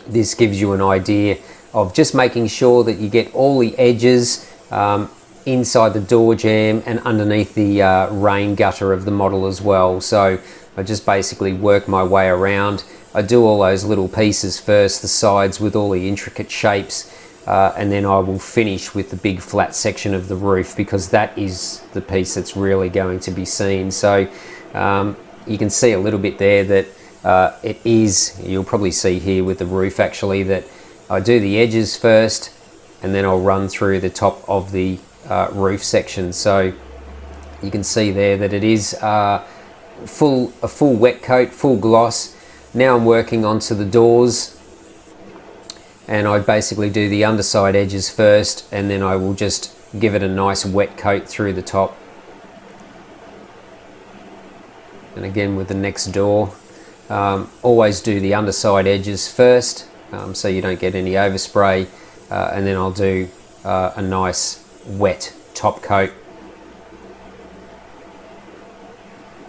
this gives you an idea of just making sure that you get all the edges inside the door jamb and underneath the rain gutter of the model as well. So I just basically work my way around. I do all those little pieces first, the sides with all the intricate shapes, and then I will finish with the big flat section of the roof, because that is the piece that's really going to be seen. So you can see a little bit there that it is, you'll probably see here with the roof actually, that I do the edges first and then I'll run through the top of the roof section. So you can see there that it is a full wet coat, full gloss. Now I'm working onto the doors, and I basically do the underside edges first, and then I will just give it a nice wet coat through the top. And again with the next door, always do the underside edges first, so you don't get any overspray, and then I'll do a nice wet top coat.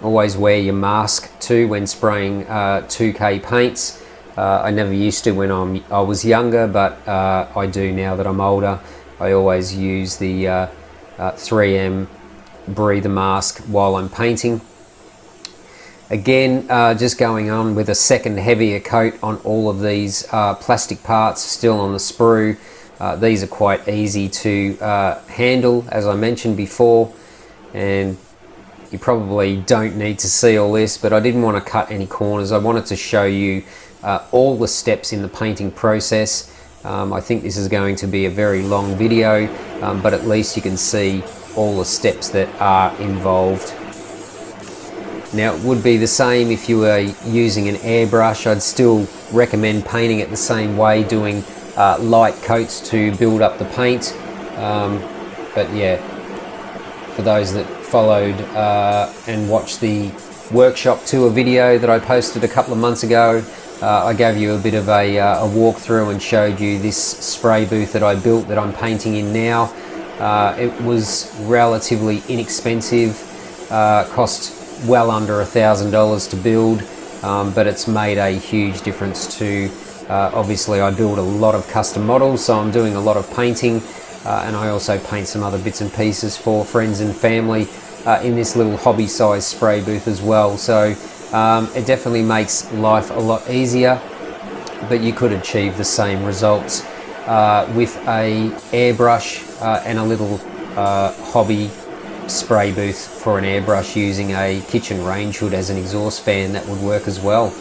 Always wear your mask too when spraying 2K paints. I never used to when I was younger, but I do now that I'm older. I always use the 3M breather mask while I'm painting. Again, just going on with a second heavier coat on all of these plastic parts, still on the sprue. These are quite easy to handle, as I mentioned before, and you probably don't need to see all this, but I didn't want to cut any corners. I wanted to show you all the steps in the painting process. I think this is going to be a very long video, but at least you can see all the steps that are involved. Now it would be the same if you were using an airbrush. I'd still recommend painting it the same way, doing light coats to build up the paint. But yeah, for those that followed and watched the workshop tour video that I posted a couple of months ago, I gave you a bit of a walkthrough and showed you this spray booth that I built that I'm painting in now. It was relatively inexpensive, cost well under $1,000 to build, but it's made a huge difference to, obviously I build a lot of custom models, so I'm doing a lot of painting, and I also paint some other bits and pieces for friends and family in this little hobby size spray booth as well. So it definitely makes life a lot easier, but you could achieve the same results with a airbrush and a little hobby spray booth for an airbrush using a kitchen range hood as an exhaust fan. That would work as well.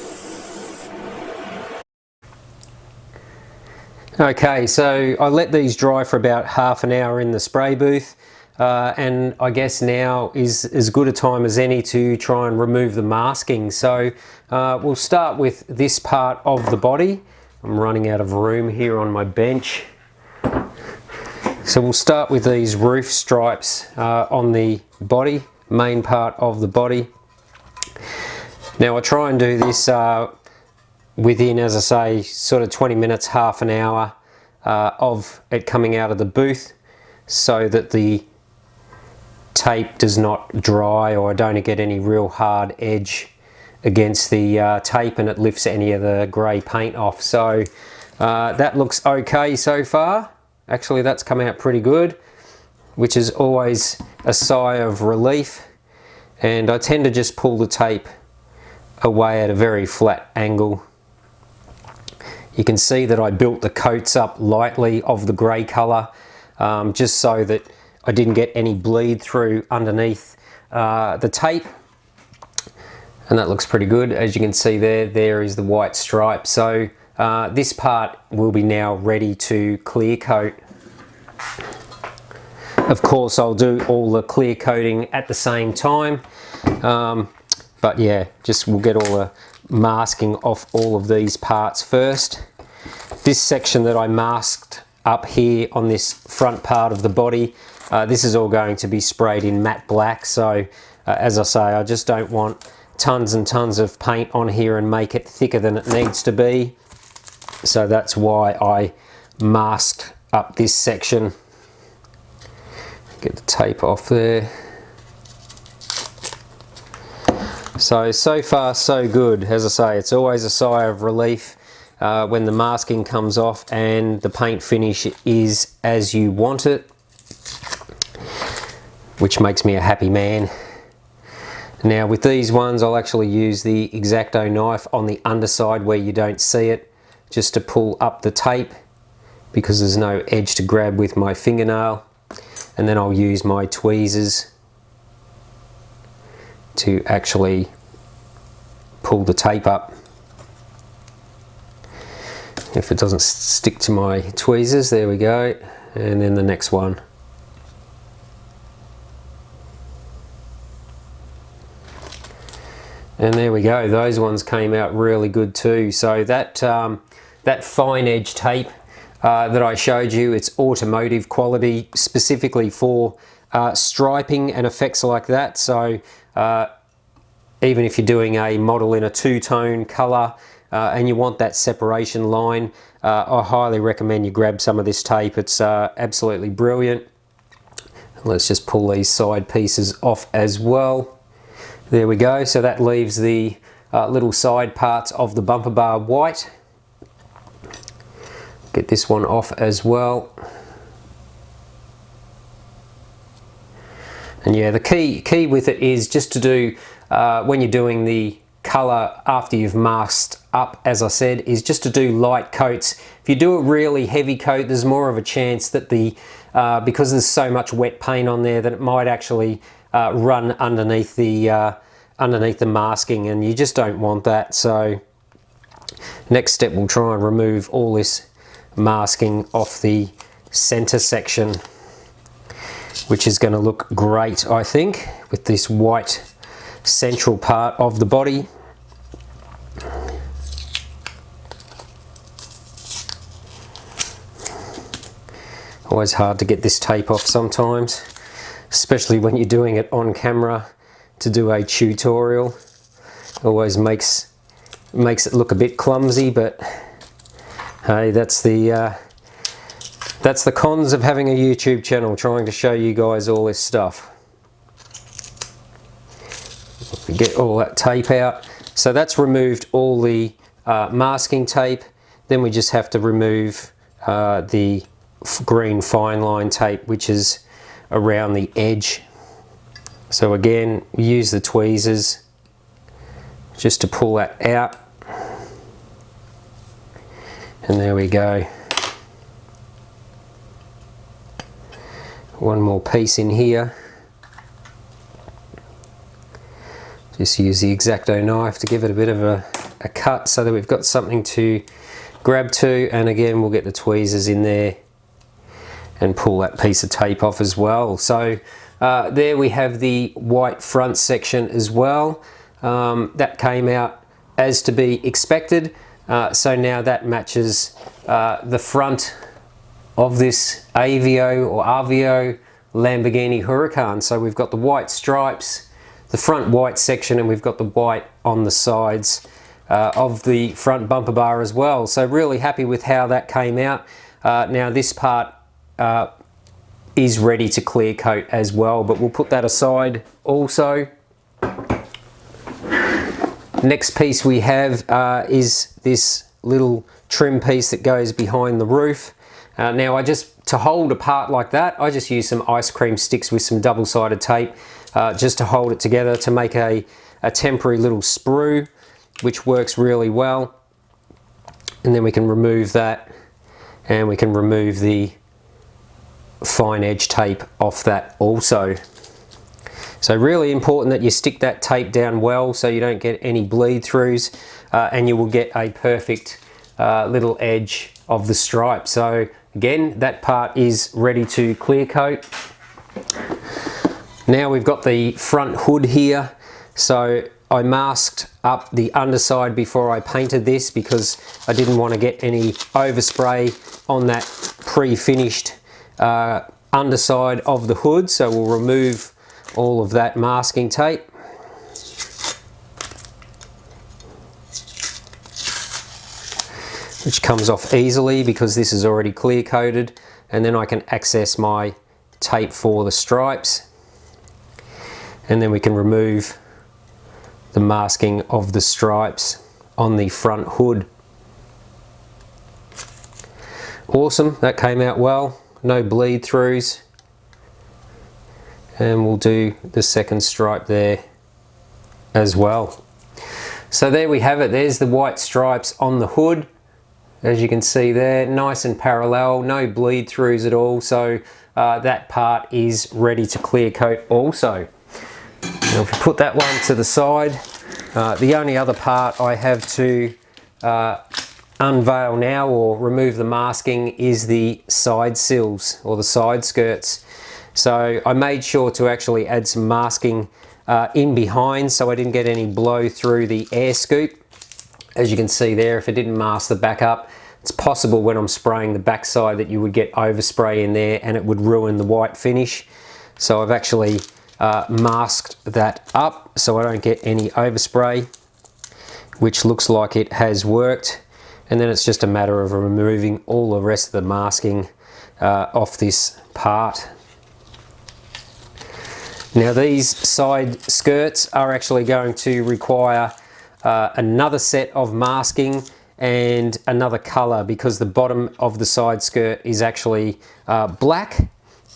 Okay, so I let these dry for about half an hour in the spray booth, and I guess now is as good a time as any to try and remove the masking. So we'll start with this part of the body. I'm running out of room here on my bench. So we'll start with these roof stripes on the body, main part of the body. Now I try and do this within, as I say, sort of 20 minutes, half an hour of it coming out of the booth, so that the tape does not dry or I don't get any real hard edge against the tape, and it lifts any of the grey paint off. So that looks okay so far. Actually, that's come out pretty good, which is always a sigh of relief. And I tend to just pull the tape away at a very flat angle. You can see that I built the coats up lightly of the grey colour, just so that I didn't get any bleed through underneath the tape. And that looks pretty good. As you can see there is the white stripe. So this part will be now ready to clear coat. Of course, I'll do all the clear coating at the same time, but yeah, we'll get all the masking off all of these parts first. This section that I masked up here on this front part of the body, this is all going to be sprayed in matte black. So as I say, I just don't want tons and tons of paint on here and make it thicker than it needs to be. So that's why I masked up this section. Get the tape off there. So far so good. As I say, it's always a sigh of relief when the masking comes off and the paint finish is as you want it, which makes me a happy man. Now with these ones, I'll actually use the X-Acto knife on the underside where you don't see it, just to pull up the tape, because there's no edge to grab with my fingernail. And then I'll use my tweezers to actually pull the tape up. If it doesn't stick to my tweezers, there we go. And then the next one. And there we go, those ones came out really good too. So that that fine edge tape that I showed you, it's automotive quality, specifically for striping and effects like that. So even if you're doing a model in a two-tone colour and you want that separation line, I highly recommend you grab some of this tape. It's absolutely brilliant. Let's just pull these side pieces off as well. There we go, so that leaves the little side parts of the bumper bar white. Get this one off as well. And yeah, the key with it is just to do, when you're doing the colour after you've masked up, as I said, is just to do light coats. If you do a really heavy coat, there's more of a chance that because there's so much wet paint on there, that it might actually run underneath the masking, and you just don't want that. So next step, we'll try and remove all this masking off the center section, which is going to look great, I think, with this white central part of the body. Always hard to get this tape off sometimes, especially when you're doing it on camera to do a tutorial. Always makes it look a bit clumsy, but hey, that's the cons of having a YouTube channel, trying to show you guys all this stuff. Get all that tape out. So that's removed all the masking tape. Then we just have to remove the green fine line tape, which is around the edge. So again, we use the tweezers just to pull that out. And there we go. One more piece in here. Just use the X-Acto knife to give it a bit of a cut so that we've got something to grab to, and again we'll get the tweezers in there and pull that piece of tape off as well. So there we have the white front section as well. That came out as to be expected. So now that matches the front of this Avio Lamborghini Huracan. So we've got the white stripes, the front white section, and we've got the white on the sides of the front bumper bar as well. So really happy with how that came out. Now this part is ready to clear coat as well, but we'll put that aside also. Next piece we have is this little trim piece that goes behind the roof. Now to hold a part like that, I just use some ice cream sticks with some double-sided tape just to hold it together, to make a temporary little sprue, which works really well. And then we can remove that, and we can remove the fine edge tape off that also. So really important that you stick that tape down well so you don't get any bleed throughs, and you will get a perfect little edge of the stripe. So again, that part is ready to clear coat. Now we've got the front hood here. So I masked up the underside before I painted this because I didn't want to get any overspray on that pre-finished underside of the hood. So we'll remove all of that masking tape. Which comes off easily because this is already clear coated, and then I can access my tape for the stripes, and then we can remove the masking of the stripes on the front hood. Awesome, that came out well, no bleed throughs. And we'll do the second stripe there as well. So there we have it, there's the white stripes on the hood. As you can see there, nice and parallel, no bleed throughs at all. So that part is ready to clear coat also. Now if we put that one to the side, the only other part I have to unveil now or remove the masking is the side sills or the side skirts. So I made sure to actually add some masking in behind so I didn't get any blow through the air scoop. As you can see there, if it didn't mask the back up, it's possible when I'm spraying the backside that you would get overspray in there and it would ruin the white finish. So I've actually masked that up so I don't get any overspray, which looks like it has worked. And then it's just a matter of removing all the rest of the masking off this part. Now these side skirts are actually going to require another set of masking and another color because the bottom of the side skirt is actually black.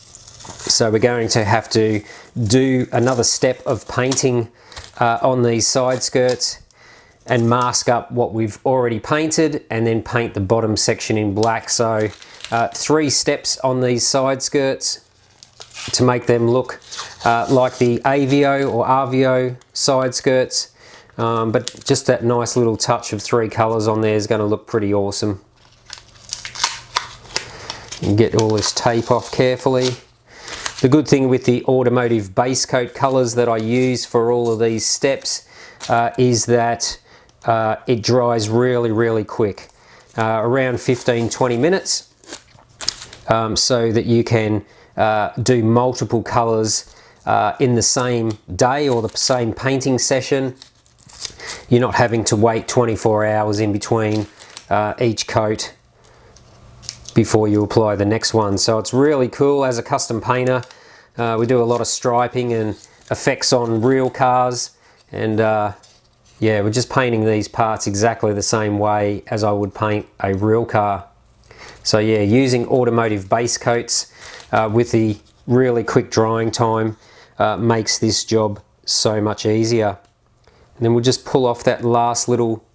So we're going to have to do another step of painting on these side skirts and mask up what we've already painted and then paint the bottom section in black. So 3 steps on these side skirts to make them look like the Avio or Avio side skirts. But just that nice little touch of 3 colors on there is going to look pretty awesome. and get all this tape off carefully. The good thing with the automotive base coat colors that I use for all of these steps is that it dries really quick, around 15-20 minutes, so that you can do multiple colors in the same day or the same painting session. You're not having to wait 24 hours in between each coat before you apply the next one. So it's really cool. As a custom painter, we do a lot of striping and effects on real cars, and yeah, we're just painting these parts exactly the same way as I would paint a real car. So yeah, using automotive base coats with the really quick drying time makes this job so much easier. And then we'll just pull off that last little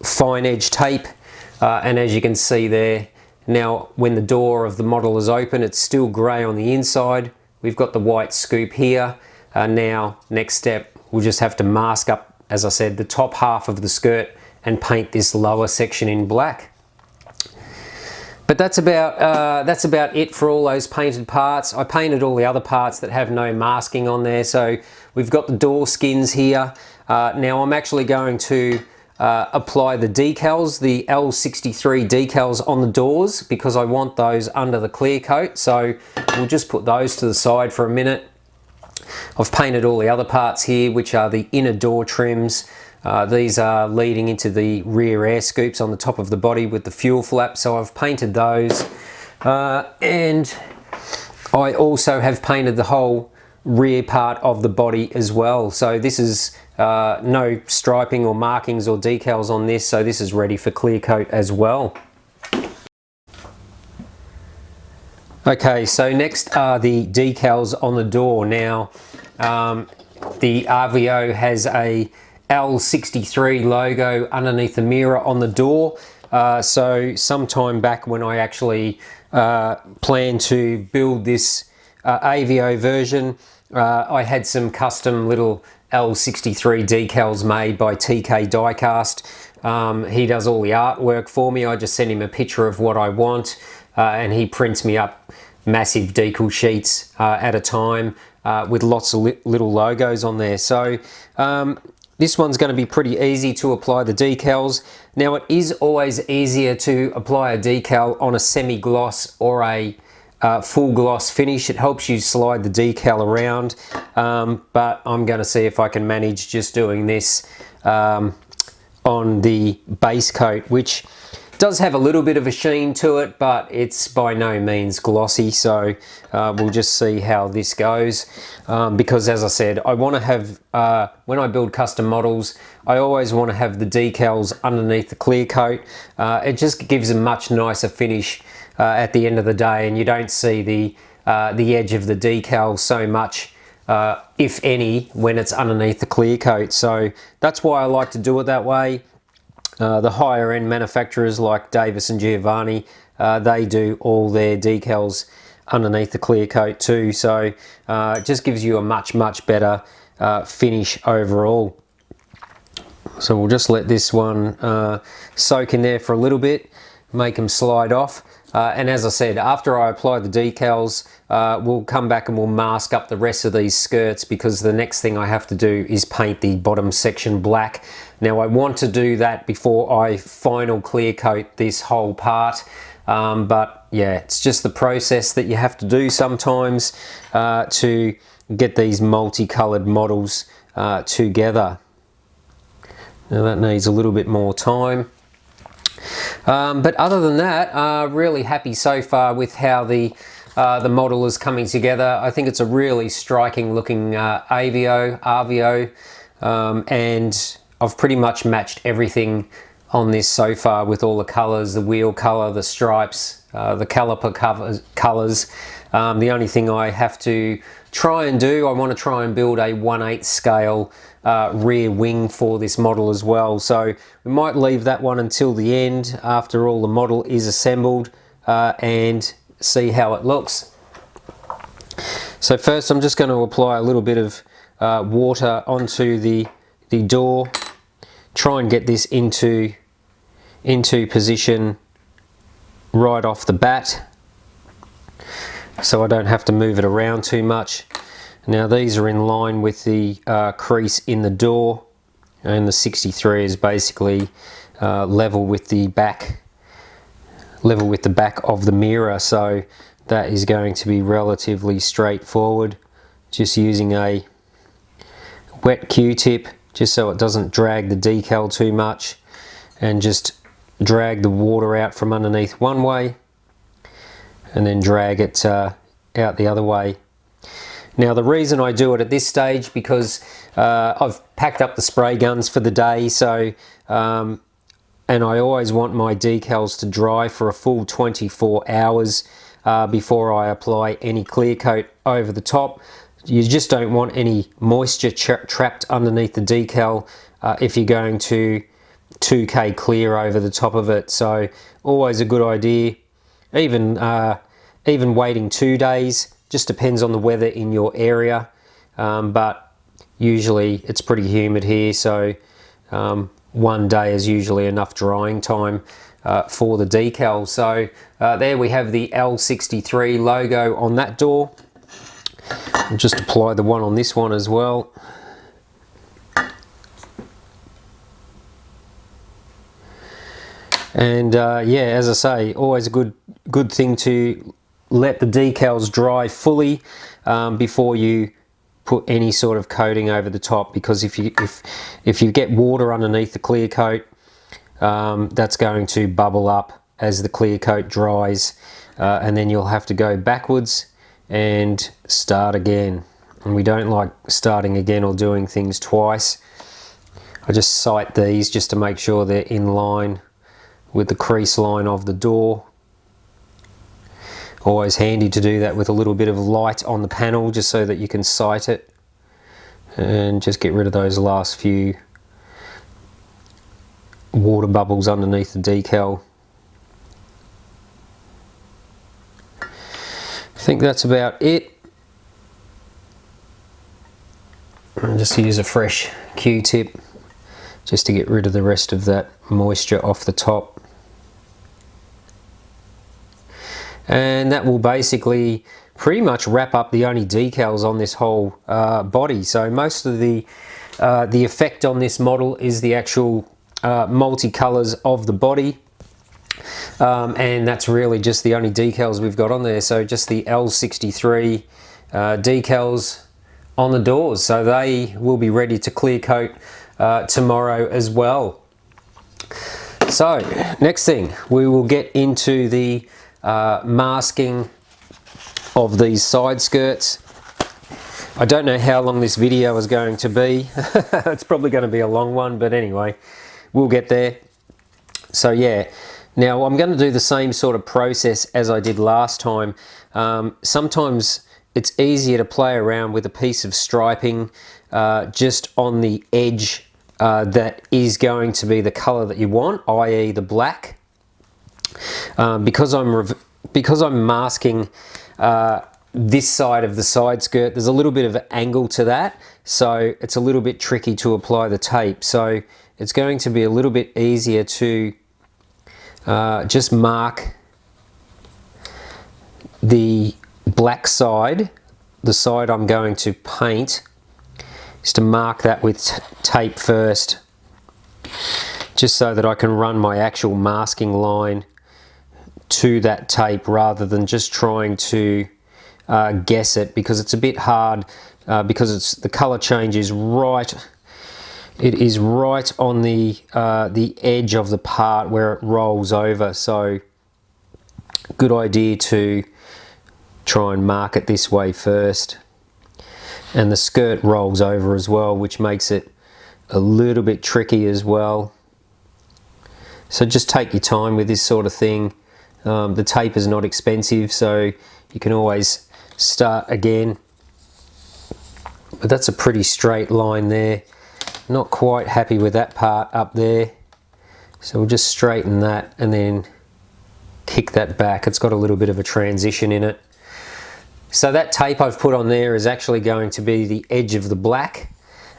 fine edge tape, and as you can see there, now when the door of the model is open, it's still grey on the inside. We've got the white scoop here. Now next step, we'll just have to mask up, as I said, the top half of the skirt and paint this lower section in black. But that's about it for all those painted parts. I painted all the other parts that have no masking on there. So we've got the door skins here. Now I'm actually going to apply the decals, the L63 decals on the doors, because I want those under the clear coat. So we'll just put those to the side for a minute. I've painted all the other parts here, which are the inner door trims. These are leading into the rear air scoops on the top of the body with the fuel flap, so I've painted those. And I also have painted the whole rear part of the body as well. So this is no striping or markings or decals on this, so this is ready for clear coat as well. Okay, so next are the decals on the door. Now the Avio has a L63 logo underneath the mirror on the door. So sometime back when I actually planned to build this Avio version, I had some custom little L63 decals made by TK Diecast. He does all the artwork for me. I just send him a picture of what I want, and he prints me up massive decal sheets at a time with lots of little logos on there. So this one's going to be pretty easy to apply the decals. Now it is always easier to apply a decal on a semi-gloss or a full gloss finish. It helps you slide the decal around, but I'm going to see if I can manage just doing this on the base coat, which does have a little bit of a sheen to it, but it's by no means glossy. So we'll just see how this goes, because as I said, I want to have, when I build custom models, I always want to have the decals underneath the clear coat. It just gives a much nicer finish at the end of the day, and you don't see the edge of the decal so much, if any, when it's underneath the clear coat. So that's why I like to do it that way. The higher end manufacturers like Davis and Giovanni, they do all their decals underneath the clear coat too, so it just gives you a much better finish overall. So we'll just let this one soak in there for a little bit, make them slide off, and as I said, after I apply the decals, we'll come back and we'll mask up the rest of these skirts, because the next thing I have to do is paint the bottom section black. Now I want to do that before I final clear coat this whole part, but yeah, it's just the process that you have to do sometimes to get these multicolored models together. Now that needs a little bit more time. But other than that, really happy so far with how the model is coming together. I think it's a really striking looking Avio, and I've pretty much matched everything on this so far with all the colors, the wheel color, the stripes, the caliper colors. The only thing I have to try and do, I want to try and build a 1/8 scale rear wing for this model as well. So we might leave that one until the end after all the model is assembled, and see how it looks. So first I'm just going to apply a little bit of water onto the door, try and get this into position right off the bat. so I don't have to move it around too much. Now these are in line with the crease in the door, and the 63 is basically level with the back of the mirror, so that is going to be relatively straightforward. Just using a wet Q-tip just so it doesn't drag the decal too much, and just drag the water out from underneath one way and then drag it out the other way. Now the reason I do it at this stage, because I've packed up the spray guns for the day, so and I always want my decals to dry for a full 24 hours before I apply any clear coat over the top. You just don't want any moisture trapped underneath the decal if you're going to 2K clear over the top of it. So always a good idea. Even waiting 2 days, just depends on the weather in your area, but usually it's pretty humid here, so 1 day is usually enough drying time for the decal. So there we have the L63 logo on that door. I'll just apply the one on this one as well. And yeah, as I say, always a good thing to let the decals dry fully before you put any sort of coating over the top, because if you get water underneath the clear coat, that's going to bubble up as the clear coat dries, and then you'll have to go backwards and start again, and we don't like starting again or doing things twice. I just sight these just to make sure they're in line with the crease line of the door. Always handy to do that with a little bit of light on the panel, just so that you can sight it, and just get rid of those last few water bubbles underneath the decal. I think that's about it. I'll just use a fresh Q-tip just to get rid of the rest of that moisture off the top. And that will basically pretty much wrap up the only decals on this whole body. So most of the effect on this model is the actual multi-colors of the body. And that's really just the only decals we've got on there. So just the L63 decals on the doors. So they will be ready to clear coat tomorrow as well. So next thing, we will get into the masking of these side skirts. I don't know how long this video is going to be. It's probably going to be a long one, but anyway, we'll get there. So yeah, now I'm going to do the same sort of process as I did last time. Sometimes it's easier to play around with a piece of striping just on the edge that is going to be the color that you want, i.e. the black. Because I'm masking this side of the side skirt, there's a little bit of an angle to that, so it's a little bit tricky to apply the tape. So it's going to be a little bit easier to just mark the black side, the side I'm going to paint, is to mark that with tape first, just so that I can run my actual masking line to that tape rather than just trying to guess it, because it's a bit hard because the color change is right. It is right on the edge of the part where it rolls over, so good idea to try and mark it this way first. And the skirt rolls over as well, which makes it a little bit tricky as well. So just take your time with this sort of thing. The tape is not expensive, so you can always start again. But that's a pretty straight line there. Not quite happy with that part up there, so we'll just straighten that and then kick that back. It's got a little bit of a transition in it. So that tape I've put on there is actually going to be the edge of the black,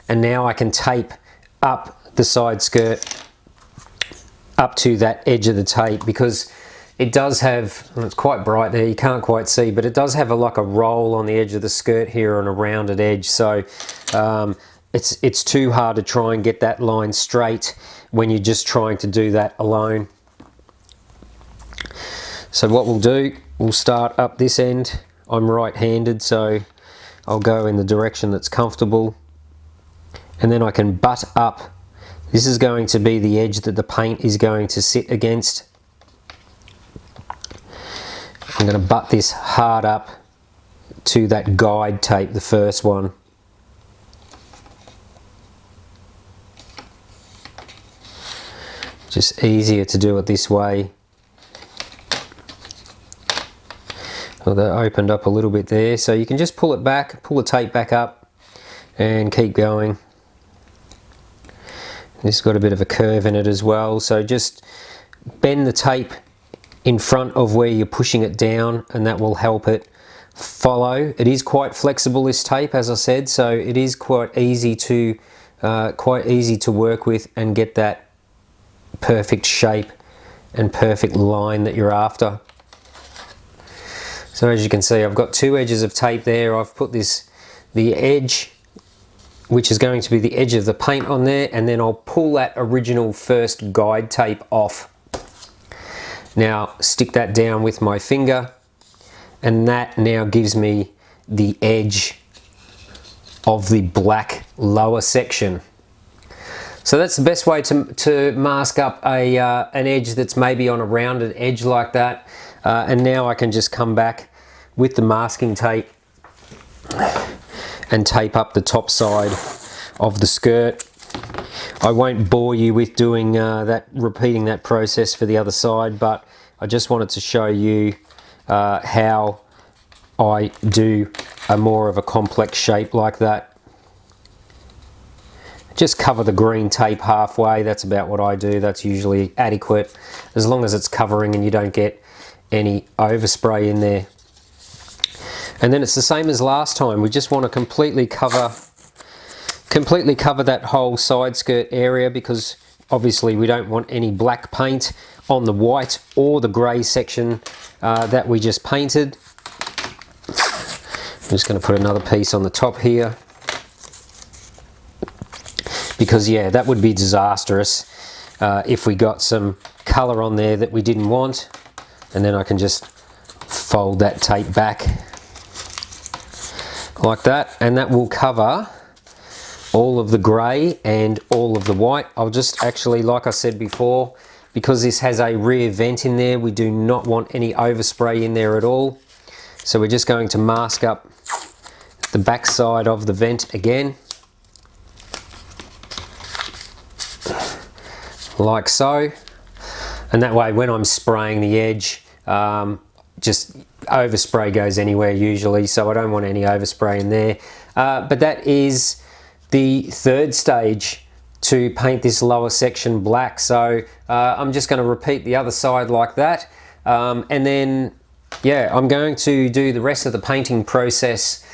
and now I can tape up the side skirt up to that edge of the tape, because it does have, well, it's quite bright there, you can't quite see, but it does have like a roll on the edge of the skirt here and a rounded edge. So it's too hard to try and get that line straight when you're just trying to do that alone. So what we'll do, we'll start up this end. I'm right-handed, so I'll go in the direction that's comfortable, and then I can butt up. This is going to be the edge that the paint is going to sit against. I'm going to butt this hard up to that guide tape, the first one. Just easier to do it this way. Well, that opened up a little bit there, so you can just pull it back, pull the tape back up and keep going. This has got a bit of a curve in it as well, so just bend the tape in front of where you're pushing it down, and that will help it follow. It is quite flexible, this tape, as I said, so it is quite easy to work with and get that perfect shape and perfect line that you're after. So as you can see, I've got two edges of tape there. I've put the edge, which is going to be the edge of the paint on there, and then I'll pull that original first guide tape off. Now stick that down with my finger, and that now gives me the edge of the black lower section. So that's the best way to mask up an edge that's maybe on a rounded edge like that. And now I can just come back with the masking tape and tape up the top side of the skirt. I won't bore you with doing repeating that process for the other side, but I just wanted to show you how I do a more of a complex shape like that. Just cover the green tape halfway. That's about what I do. That's usually adequate, as long as it's covering and you don't get any overspray in there. And then it's the same as last time. We just want to completely cover that whole side skirt area, because obviously we don't want any black paint on the white or the grey section that we just painted. I'm just going to put another piece on the top here, because yeah, that would be disastrous if we got some colour on there that we didn't want. And then I can just fold that tape back like that, and that will cover all of the grey and all of the white. I'll just actually, like I said before, because this has a rear vent in there, we do not want any overspray in there at all. So we're just going to mask up the back side of the vent again, like so. And that way, when I'm spraying the edge, just overspray goes anywhere usually, so I don't want any overspray in there. But that is the third stage to paint this lower section black. So I'm just going to repeat the other side like that, and then yeah, I'm going to do the rest of the painting process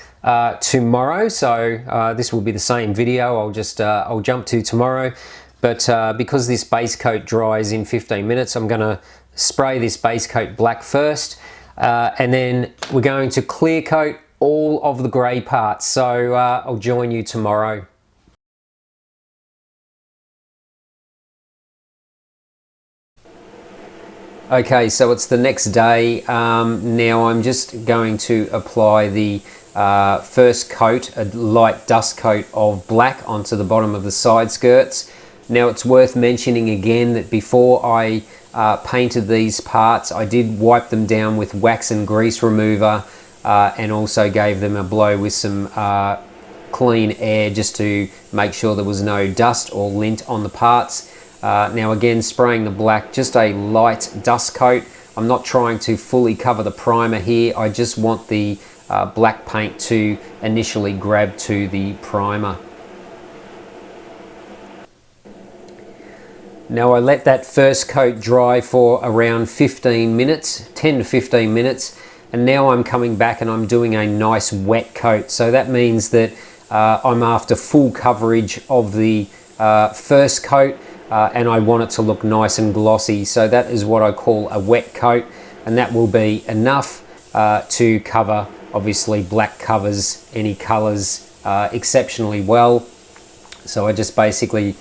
tomorrow. So this will be the same video. I'll jump to tomorrow. But because this base coat dries in 15 minutes, I'm going to spray this base coat black first, and then we're going to clear coat all of the grey parts. So I'll join you tomorrow. Okay, so it's the next day. Now I'm just going to apply the first coat, a light dust coat of black, onto the bottom of the side skirts. Now it's worth mentioning again that before I painted these parts, I did wipe them down with wax and grease remover, and also gave them a blow with some clean air, just to make sure there was no dust or lint on the parts. Now again, spraying the black, just a light dust coat. I'm not trying to fully cover the primer here. I just want the black paint to initially grab to the primer. Now I let that first coat dry for around 15 minutes, 10 to 15 minutes, and now I'm coming back and I'm doing a nice wet coat. So that means that I'm after full coverage of the first coat. and I want it to look nice and glossy. So that is what I call a wet coat, and that will be enough to cover, obviously black covers any colors exceptionally well. So I just basically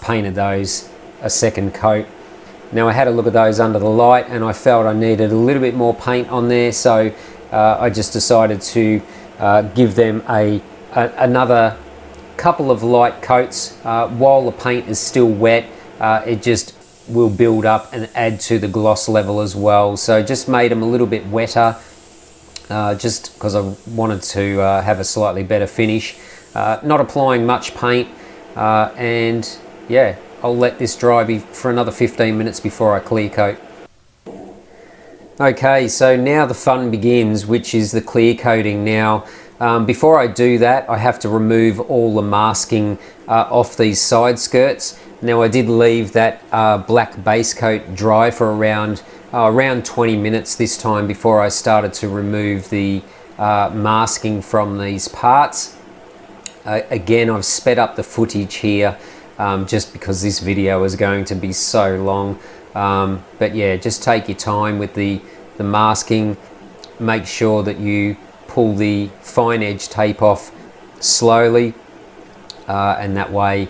painted those a second coat. Now I had a look at those under the light and I felt I needed a little bit more paint on there, so I just decided to give them another couple of light coats while the paint is still wet. It just will build up and add to the gloss level as well. So just made them a little bit wetter, just because I wanted to have a slightly better finish. Not applying much paint, and yeah, I'll let this dry for another 15 minutes before I clear coat. Okay, so now the fun begins, which is the clear coating. Now, before I do that, I have to remove all the masking off these side skirts. Now I did leave that black base coat dry for around 20 minutes this time before I started to remove the masking from these parts. Again, I've sped up the footage here just because this video is going to be so long. But yeah, just take your time with the masking. Make sure that you pull the fine edge tape off slowly, and that way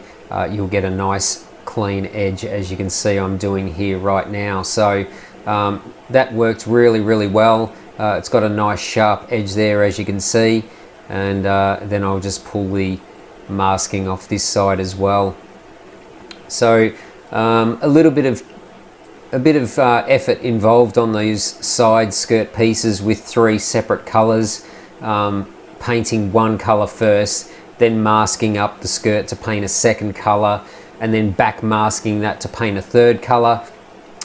you'll get a nice clean edge, as you can see I'm doing here right now. So that worked really well. It's got a nice sharp edge there, as you can see, and then I'll just pull the masking off this side as well. So a bit of effort involved on these side skirt pieces with 3 separate colors, painting one color first, then masking up the skirt to paint a second color, and then back masking that to paint a third color.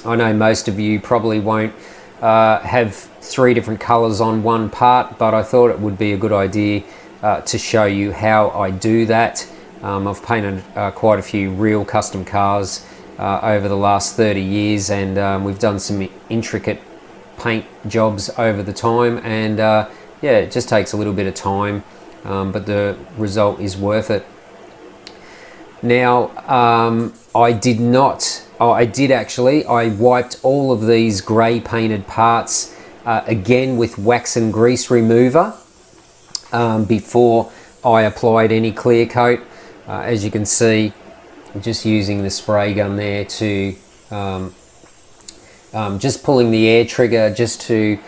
I know most of you probably won't have 3 different colors on one part, but I thought it would be a good idea to show you how I do that. I've painted quite a few real custom cars over the last 30 years, and we've done some intricate paint jobs over the time, and yeah, it just takes a little bit of time, but the result is worth it. Now I did actually wiped all of these grey painted parts again with wax and grease remover before I applied any clear coat. As you can see, I'm just using the spray gun there to just pulling the air trigger just to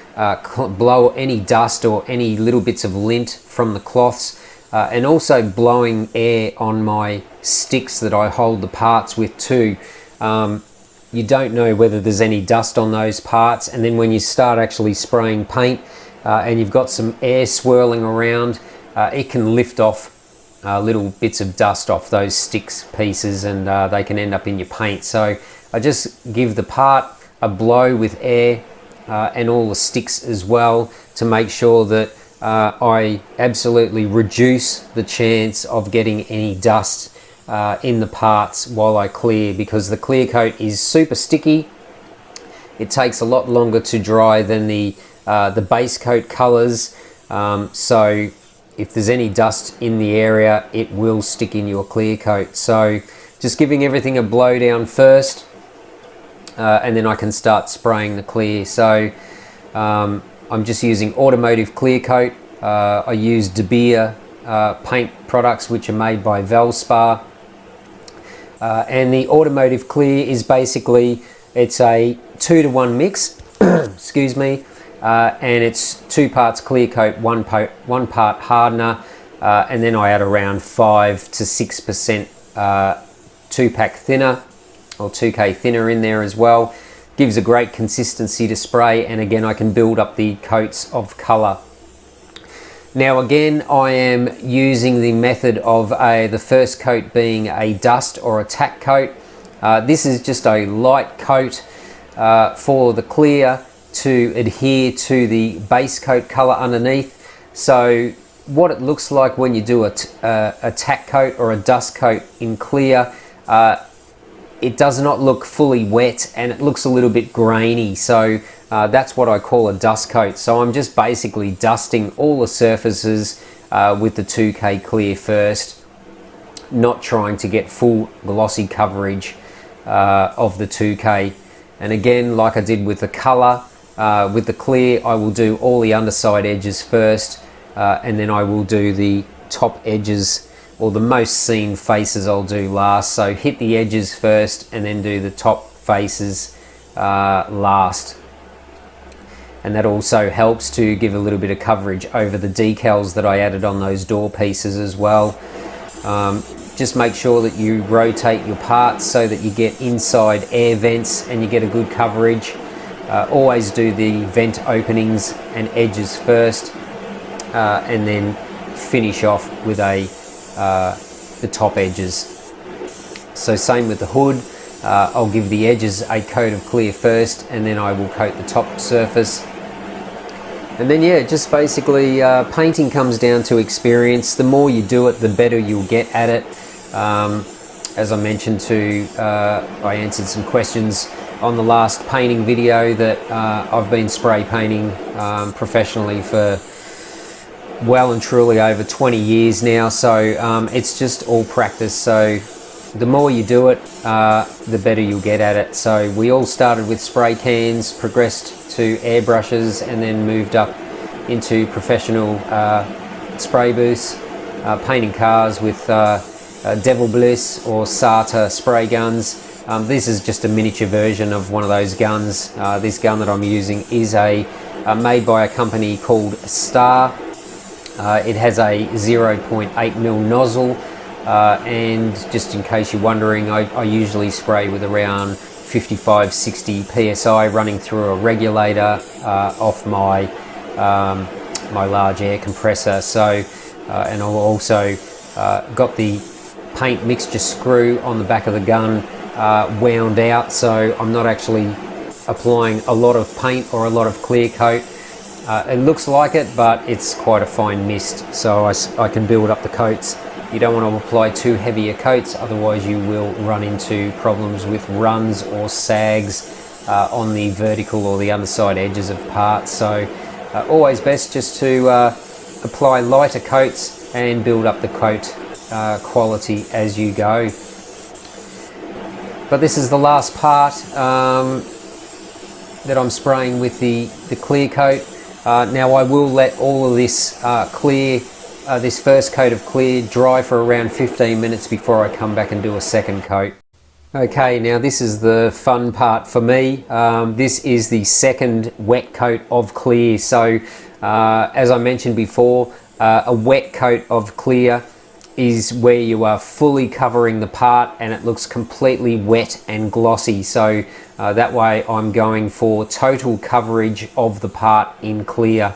blow any dust or any little bits of lint from the cloths, and also blowing air on my sticks that I hold the parts with too. You don't know whether there's any dust on those parts, and then when you start actually spraying paint and you've got some air swirling around, it can lift off little bits of dust off those sticks pieces, and they can end up in your paint. So I just give the part a blow with air and all the sticks as well, to make sure that I absolutely reduce the chance of getting any dust in the parts while I clear, because the clear coat is super sticky. It takes a lot longer to dry than the base coat colors, so if there's any dust in the area, it will stick in your clear coat. So just giving everything a blow down first, and then I can start spraying the clear. So I'm just using automotive clear coat. I use De Beer paint products, which are made by Valspar, and the automotive clear is basically, it's a 2-to-1 mix excuse me, and it's 2 parts clear coat, 1 part hardener, and then I add around 5 to 6% 2-pack thinner or 2K thinner in there as well. Gives a great consistency to spray, and again I can build up the coats of color. Now again, I am using the method of the first coat being a dust or a tack coat. This is just a light coat for the clear to adhere to the base coat color underneath. So what it looks like when you do a tack coat or a dust coat in clear, it does not look fully wet, and it looks a little bit grainy. So that's what I call a dust coat. So I'm just basically dusting all the surfaces with the 2K clear first, not trying to get full glossy coverage. of the 2K. And again, like I did with the colour, with the clear, I will do all the underside edges first, and then I will do the top edges, or the most seen faces I'll do last. So hit the edges first and then do the top faces last. And that also helps to give a little bit of coverage over the decals that I added on those door pieces as well. Just make sure that you rotate your parts so that you get inside air vents and you get a good coverage. Always do the vent openings and edges first, and then finish off with the top edges. So same with the hood. I'll give the edges a coat of clear first, and then I will coat the top surface. And then yeah, just basically painting comes down to experience. The more you do it, the better you'll get at it. As I mentioned I answered some questions on the last painting video that I've been spray painting professionally for well and truly over 20 years now. So it's just all practice. So the more you do it, the better you'll get at it. So we all started with spray cans, progressed to airbrushes, and then moved up into professional spray booths, painting cars with Devil Bliss or SATA spray guns. This is just a miniature version of one of those guns. This gun that I'm using is made by a company called Star. It has a 0.8mm nozzle. And just in case you're wondering, I usually spray with around 55-60 psi running through a regulator off my my large air compressor. So and I've also got the paint mixture screw on the back of the gun wound out, so I'm not actually applying a lot of paint or a lot of clear coat. It looks like it, but it's quite a fine mist, so I can build up the coats. You don't want to apply too heavier coats, otherwise you will run into problems with runs or sags on the vertical or the underside edges of parts. So always best just to apply lighter coats and build up the coat quality as you go. But this is the last part that I'm spraying with the clear coat. Now I will let all of this this first coat of clear dry for around 15 minutes before I come back and do a second coat. Okay, now this is the fun part for me. This is the second wet coat of clear. So as I mentioned before, a wet coat of clear is where you are fully covering the part and it looks completely wet and glossy. So that way I'm going for total coverage of the part in clear.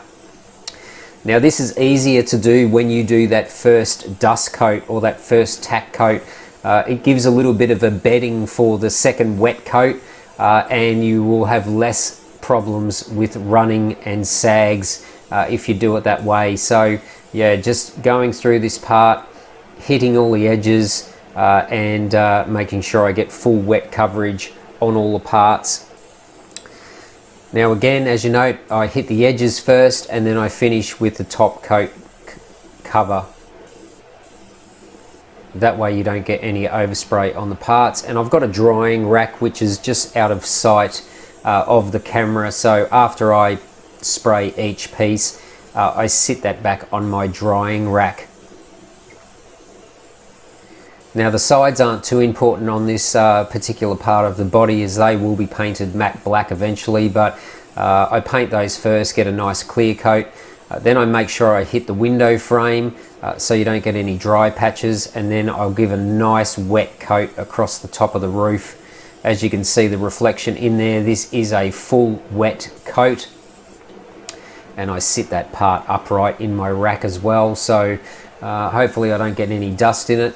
Now this is easier to do when you do that first dust coat or that first tack coat. It gives a little bit of a bedding for the second wet coat, and you will have less problems with running and sags if you do it that way. So yeah, just going through this part, hitting all the edges and making sure I get full wet coverage on all the parts. Now again, as you note, I hit the edges first and then I finish with the top coat cover. That way you don't get any overspray on the parts. And I've got a drying rack which is just out of sight of the camera. So after I spray each piece, I sit that back on my drying rack. Now the sides aren't too important on this particular part of the body, as they will be painted matte black eventually, but I paint those first, get a nice clear coat, then I make sure I hit the window frame so you don't get any dry patches, and then I'll give a nice wet coat across the top of the roof. As you can see the reflection in there, this is a full wet coat, and I sit that part upright in my rack as well, so hopefully I don't get any dust in it.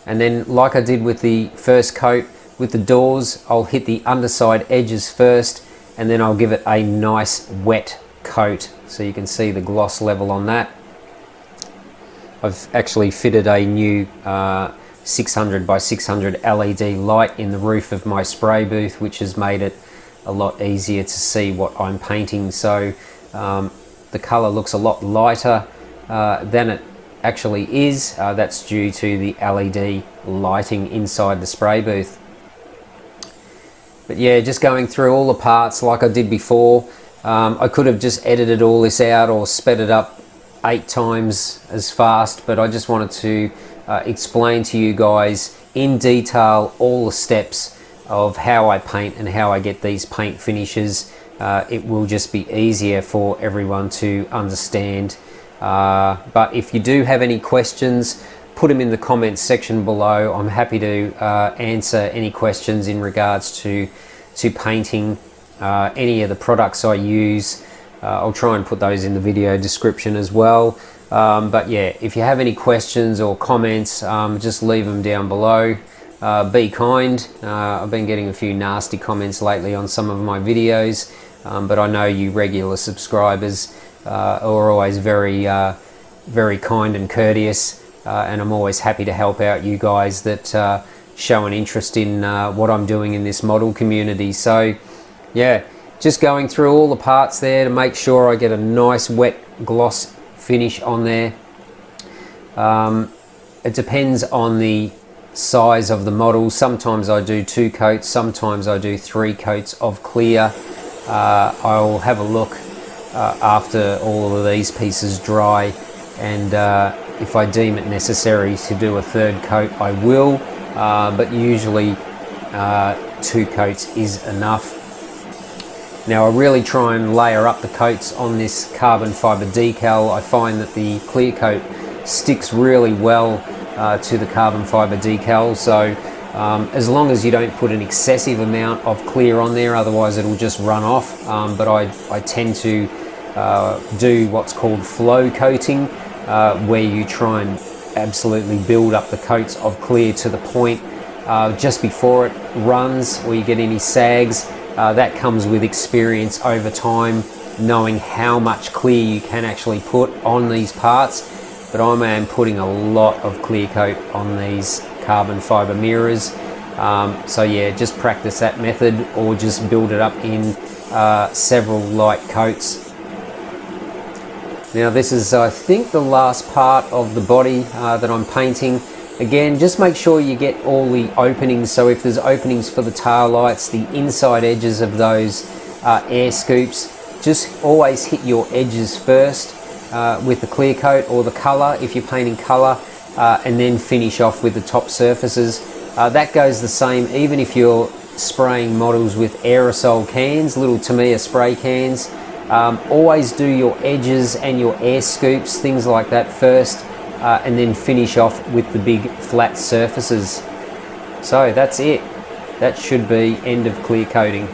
And then like I did with the first coat with the doors, I'll hit the underside edges first and then I'll give it a nice wet coat so you can see the gloss level on that. I've actually fitted a new 600 by 600 LED light in the roof of my spray booth, which has made it a lot easier to see what I'm painting. So the colour looks a lot lighter than it actually is. That's due to the LED lighting inside the spray booth. But yeah, just going through all the parts like I did before. I could have just edited all this out or sped it up 8 times as fast, but I just wanted to explain to you guys in detail all the steps of how I paint and how I get these paint finishes. It will just be easier for everyone to understand. But if you do have any questions, put them in the comments section below. I'm happy to answer any questions in regards to painting any of the products I use. I'll try and put those in the video description as well. But yeah, if you have any questions or comments, just leave them down below. Be kind. I've been getting a few nasty comments lately on some of my videos, but I know you regular subscribers are always very kind and courteous, and I'm always happy to help out you guys that show an interest in what I'm doing in this model community. So yeah, just going through all the parts there to make sure I get a nice wet gloss finish on there. It depends on the size of the model. Sometimes I do 2 coats, sometimes I do 3 coats of clear. I'll have a look after all of these pieces dry, and if I deem it necessary to do a 3rd coat, I will, but usually 2 coats is enough. Now I really try and layer up the coats on this carbon fiber decal. I find that the clear coat sticks really well to the carbon fiber decal, so as long as you don't put an excessive amount of clear on there, otherwise it'll just run off. But I tend to do what's called flow coating, where you try and absolutely build up the coats of clear to the point just before it runs or you get any sags. That comes with experience over time, knowing how much clear you can actually put on these parts. But I am putting a lot of clear coat on these carbon fiber mirrors. So yeah, just practice that method or just build it up in several light coats. Now this is, I think, the last part of the body that I'm painting. Again, just make sure you get all the openings. So if there's openings for the tail lights, the inside edges of those air scoops, just always hit your edges first with the clear coat or the colour if you're painting colour, and then finish off with the top surfaces. That goes the same even if you're spraying models with aerosol cans, little Tamiya spray cans. Always do your edges and your air scoops, things like that first, and then finish off with the big flat surfaces. So that's it. That should be end of clear coating.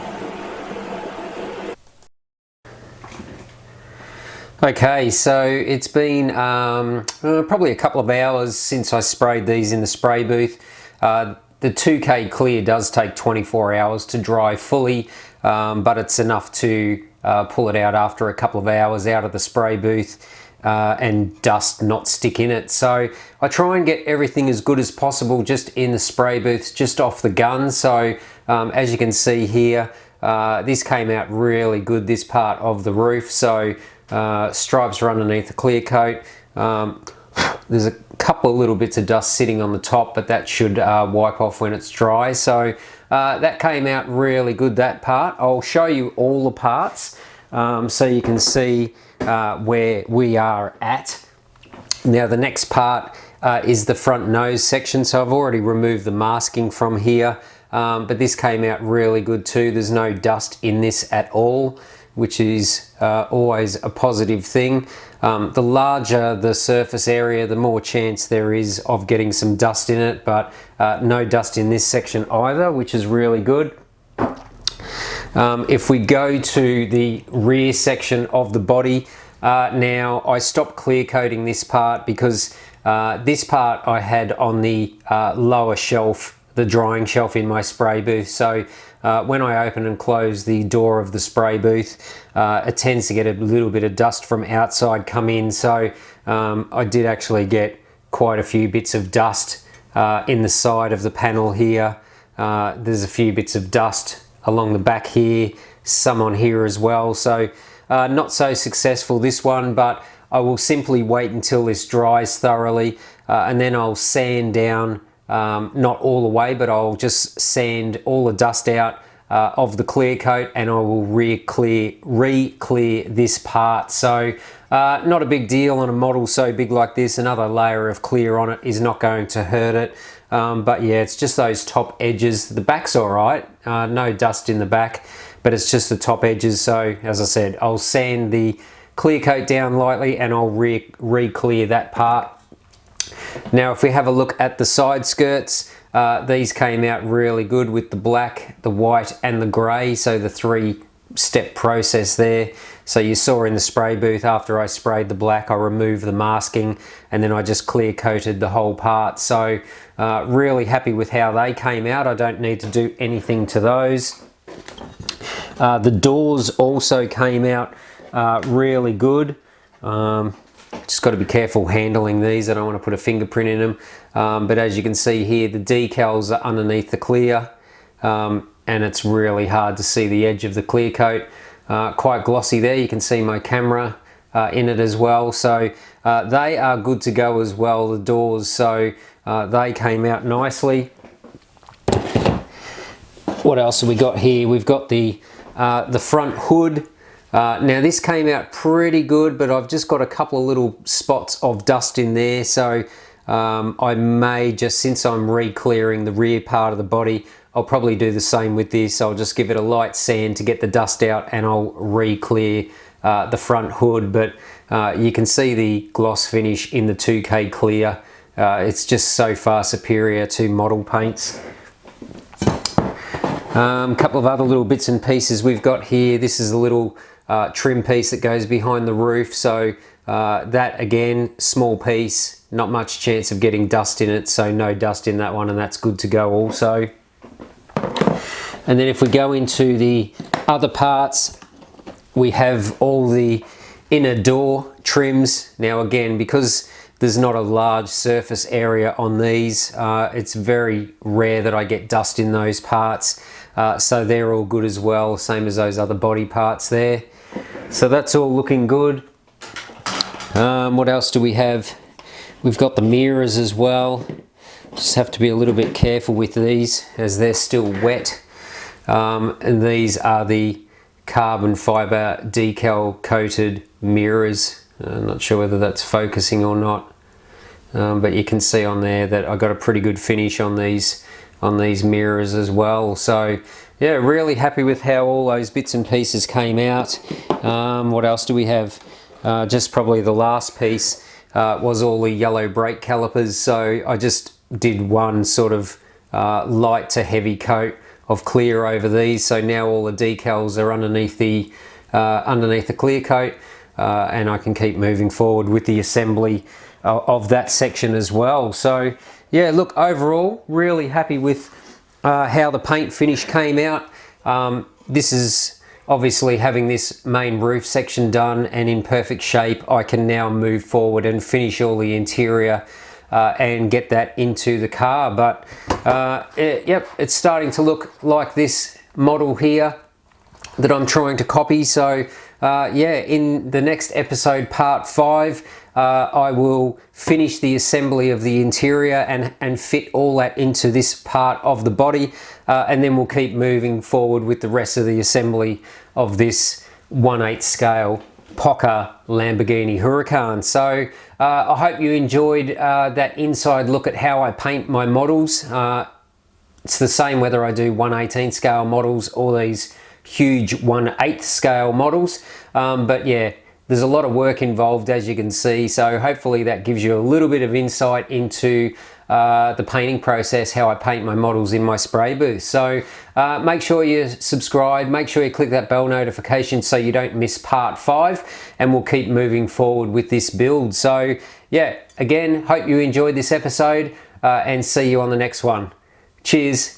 Okay, so it's been probably a couple of hours since I sprayed these in the spray booth. The 2K clear does take 24 hours to dry fully, but it's enough to pull it out after a couple of hours out of the spray booth and dust not stick in it. So I try and get everything as good as possible just in the spray booth, just off the gun. So as you can see here, this came out really good, this part of the roof. So stripes are underneath the clear coat. There's a couple of little bits of dust sitting on the top, but that should wipe off when it's dry. So that came out really good, that part. I'll show you all the parts so you can see where we are at. Now the next part is the front nose section. So I've already removed the masking from here, but this came out really good too. There's no dust in this at all, which is always a positive thing. The larger the surface area, the more chance there is of getting some dust in it, but no dust in this section either, which is really good. If we go to the rear section of the body, now I stopped clear coating this part because this part I had on the lower shelf, the drying shelf in my spray booth. So when I open and close the door of the spray booth, it tends to get a little bit of dust from outside come in. So I did actually get quite a few bits of dust in the side of the panel here. There's a few bits of dust along the back here, some on here as well. So not so successful this one, but I will simply wait until this dries thoroughly and then I'll sand down, not all the way, but I'll just sand all the dust out of the clear coat, and I will re-clear this part. So not a big deal on a model so big like this. Another layer of clear on it is not going to hurt it. But yeah, it's just those top edges. The back's all right, no dust in the back, but it's just the top edges. So as I said, I'll sand the clear coat down lightly and I'll re-clear that part. Now if we have a look at the side skirts, these came out really good with the black, the white and the grey, so the 3-step process there. So you saw in the spray booth, after I sprayed the black, I removed the masking and then I just clear coated the whole part. So really happy with how they came out. I don't need to do anything to those. The doors also came out really good. Just got to be careful handling these. I don't want to put a fingerprint in them. But as you can see here, the decals are underneath the clear, and it's really hard to see the edge of the clear coat. Quite glossy there. You can see my camera in it as well. So they are good to go as well, the doors. So they came out nicely. What else have we got here? We've got the front hood. Now this came out pretty good, but I've just got a couple of little spots of dust in there. So I may just, since I'm re-clearing the rear part of the body, I'll probably do the same with this. I'll just give it a light sand to get the dust out and I'll re-clear the front hood. But you can see the gloss finish in the 2K clear. It's just so far superior to model paints. A couple of other little bits and pieces we've got here. This is a little trim piece that goes behind the roof. So that again, small piece, not much chance of getting dust in it. So no dust in that one, and that's good to go also. And then if we go into the other parts, we have all the inner door trims. Now again, because there's not a large surface area on these, it's very rare that I get dust in those parts. So they're all good as well, same as those other body parts there. So that's all looking good. What else do we have? We've got the mirrors as well. Just have to be a little bit careful with these as they're still wet. And these are the carbon fiber decal coated mirrors. I'm not sure whether that's focusing or not, but you can see on there that I got a pretty good finish on these mirrors as well. So yeah, really happy with how all those bits and pieces came out. What else do we have? Just probably the last piece was all the yellow brake calipers. So I just did one sort of light to heavy coat of clear over these. So now all the decals are underneath the clear coat, and I can keep moving forward with the assembly of that section as well. So yeah, look, overall really happy with how the paint finish came out. This is obviously, having this main roof section done and in perfect shape, I can now move forward and finish all the interior and get that into the car. But yep, it's starting to look like this model here that I'm trying to copy. So yeah, in the next episode, part 5, I will finish the assembly of the interior and fit all that into this part of the body, and then we'll keep moving forward with the rest of the assembly of this 1/8 scale Pocher Lamborghini Huracan. So I hope you enjoyed that inside look at how I paint my models. It's the same whether I do 1/18 scale models or these huge 1/8 scale models, but yeah, there's a lot of work involved, as you can see. So hopefully that gives you a little bit of insight into the painting process, how I paint my models in my spray booth. So make sure you subscribe, make sure you click that bell notification so you don't miss part 5, and we'll keep moving forward with this build. So yeah, again, hope you enjoyed this episode, and see you on the next one. Cheers.